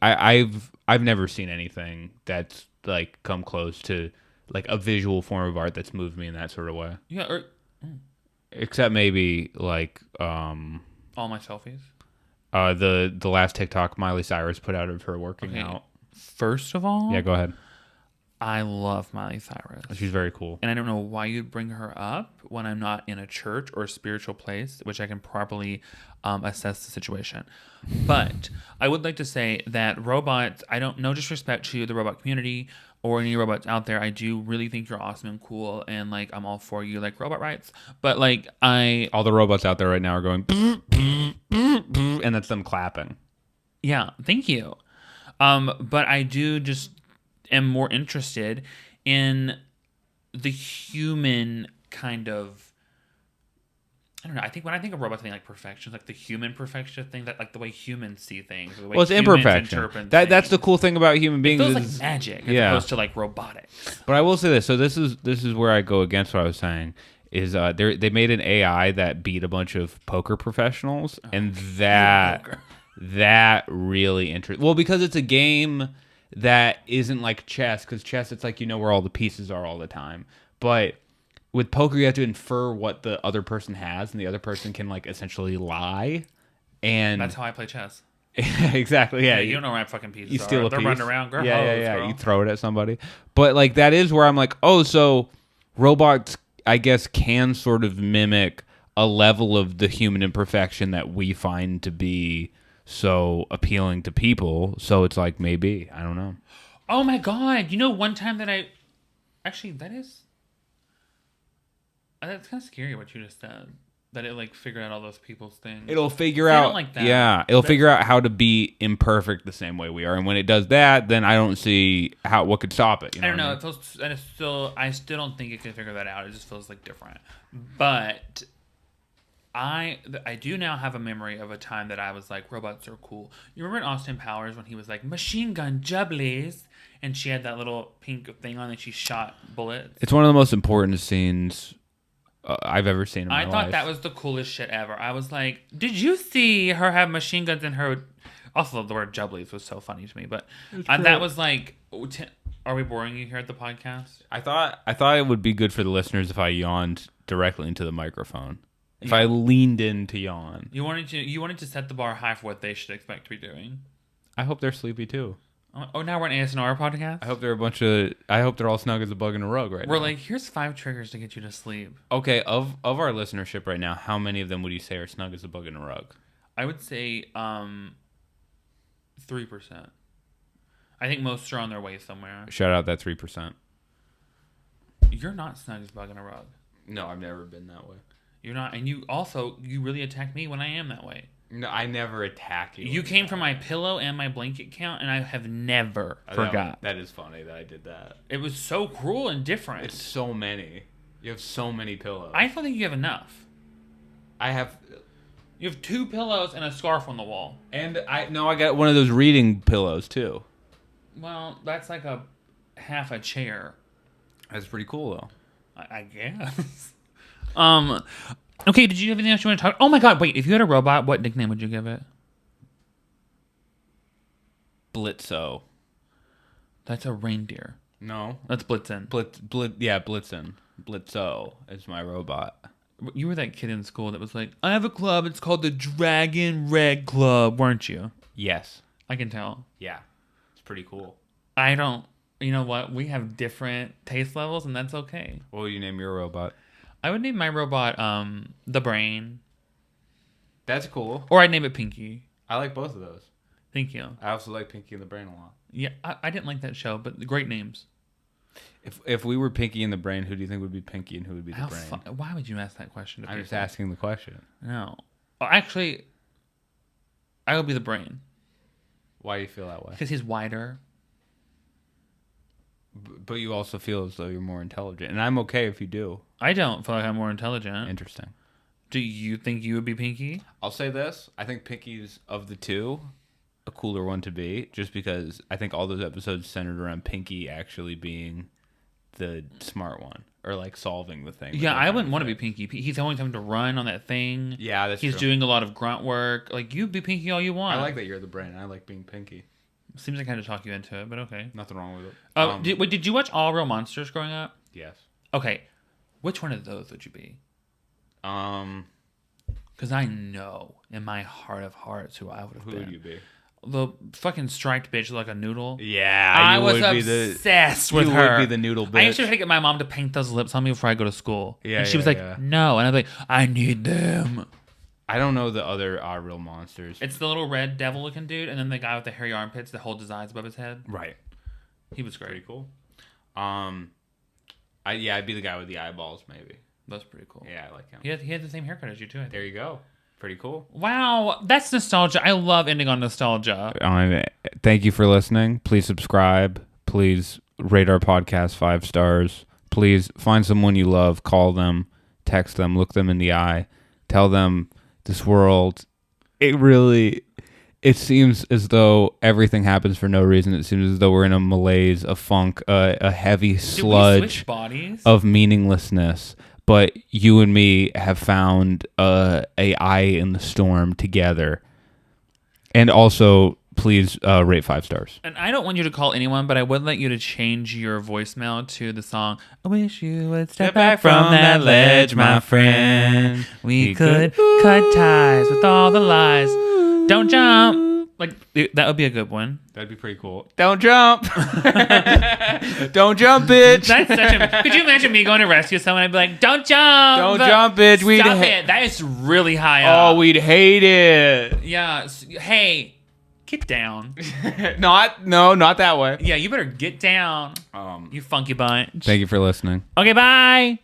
I've never seen anything that's like come close to like a visual form of art that's moved me in that sort of way. Yeah, except maybe like all my selfies. The last TikTok Miley Cyrus put out of her working out. First of all, yeah, go ahead. I love Miley Cyrus. She's very cool. And I don't know why you'd bring her up when I'm not in a church or a spiritual place, which I can properly assess the situation. But I would like to say that robots, no disrespect to the robot community or any robots out there. I do really think you're awesome and cool. And like, I'm all for you, like robot rights. But like, all the robots out there right now are going, and that's them clapping. Yeah. Thank you. But I do just am more interested in the human kind of, I don't know. I think when I think of robots, I think like perfection, like the human perfection thing, that like the way humans see things. The way it's imperfection. That's the cool thing about human beings. It feels like magic as opposed to like robotics. But I will say this. So this is where I go against what I was saying. Is they made an AI that beat a bunch of poker professionals, and that really interesting. Well, because it's a game that isn't like chess, because chess, it's like you know where all the pieces are all the time. But with poker, you have to infer what the other person has, and the other person can like essentially lie. And that's how I play chess. Exactly. Yeah. You don't know where my fucking pieces you steal are. A They're piece. running around. Yeah. You throw it at somebody. But like that is where I'm like, oh, so robots I guess, can sort of mimic a level of the human imperfection that we find to be so appealing to people. So it's like, maybe, I don't know. Oh my God. You know, one time that actually, that's kind of scary what you just said. That it like figured out all those people's things. It'll figure out, like that. Yeah, it'll figure out how to be imperfect the same way we are, and when it does that, then I don't see what could stop it. You know I don't know. what It feels, and I still don't think it can figure that out. It just feels like different. But I do now have a memory of a time that I was like, robots are cool. You remember in Austin Powers when he was like, machine gun jubblies, and she had that little pink thing on and she shot bullets. It's one of the most important scenes I've ever seen in my life. I thought that was the coolest shit ever. I was like, did you see her have machine guns in her... Also, the word jubblies was so funny to me, but that was like... Are we boring you here at the podcast? I thought it would be good for the listeners if I yawned directly into the microphone. If I leaned in to yawn. You wanted to set the bar high for what they should expect to be doing. I hope they're sleepy too. Oh, now we're an ASMR podcast? I hope they're all snug as a bug in a rug right now. We're like, here's 5 triggers to get you to sleep. Okay, of our listenership right now, how many of them would you say are snug as a bug in a rug? I would say 3%. I think most are on their way somewhere. Shout out that 3%. You're not snug as a bug in a rug. No, I've never been that way. You're not, and you really attack me when I am that way. No, I never attack you. You came for my pillow and my blanket count, and I have never forgot. That is funny that I did that. It was so cruel and different. It's so many. You have so many pillows. I don't think you have enough. I have... You have 2 pillows and a scarf on the wall. And I got one of those reading pillows, too. Well, that's like half a chair. That's pretty cool, though. I guess. Okay, did you have anything else you want to talk? Oh my God, wait, if you had a robot, what nickname would you give it? Blitzo. That's a reindeer. No. That's Blitzen. Blitzen. Blitzo is my robot. You were that kid in school that was like, I have a club, it's called the Dragon Red Club, weren't you? Yes. I can tell. Yeah. It's pretty cool. You know what? We have different taste levels, and that's okay. What would you name your robot? I would name my robot the Brain. That's cool. Or I'd name it Pinky. I like both of those. Thank you. I also like Pinky and the Brain a lot. Yeah, I didn't like that show, but great names. If we were Pinky and the Brain, who do you think would be Pinky and who would be the Brain? Why would you ask that question to I'm people? just asking the question. No. Actually, I would be the Brain. Why do you feel that way? Because he's wider. But you also feel as though you're more intelligent. And I'm okay if you do. I don't feel like I'm more intelligent. Interesting. Do you think you would be Pinky? I'll say this. I think Pinky's, of the two, a cooler one to be. Just because I think all those episodes centered around Pinky actually being the smart one. Or like solving the thing. Yeah, I wouldn't want to be Pinky. He's always having to run on that thing. Yeah, that's true. He's doing a lot of grunt work. Like, you be Pinky all you want. I like that you're the Brain. I like being Pinky. Seems like I had to talk you into it, but okay. Nothing wrong with it. Did you watch All Real Monsters growing up? Yes. Okay. Which one of those would you be? Because I know in my heart of hearts who I would have been. Who would you be? The fucking striped bitch like a noodle. Yeah, I was obsessed with her. You would be the noodle bitch. I used to try to get my mom to paint those lips on me before I go to school. Yeah, and she was like, no. And I was like, I need them. I don't know the other Real Monsters. It's the little red devil looking dude, and then the guy with the hairy armpits that holds his eyes above his head. Right. He was great. Pretty cool. I'd be the guy with the eyeballs, maybe. That's pretty cool. Yeah, I like him. He had the same haircut as you too. There you go. Pretty cool. Wow, that's nostalgia. I love ending on nostalgia. Thank you for listening. Please subscribe. Please rate our podcast 5 stars. Please find someone you love, call them, text them, look them in the eye, tell them this world, it seems as though everything happens for no reason. It seems as though we're in a malaise, a funk, a heavy sludge of meaninglessness. But you and me have found a eye in the storm together. And also, please rate 5 stars. And I don't want you to call anyone, but I would like you to change your voicemail to the song, I wish you would step back from that ledge, my friend. We could cut ties with all the lies. Don't jump. Like, that would be a good one. That'd be pretty cool. Don't jump. Don't jump, bitch. That's such a... Could you imagine me going to rescue someone? I'd be like, don't jump. Don't jump, bitch. Stop it. That is really high up. Oh, we'd hate it. Yeah. Hey, get down. Not that way. Yeah, you better get down. You funky bunch. Thank you for listening. Okay, bye.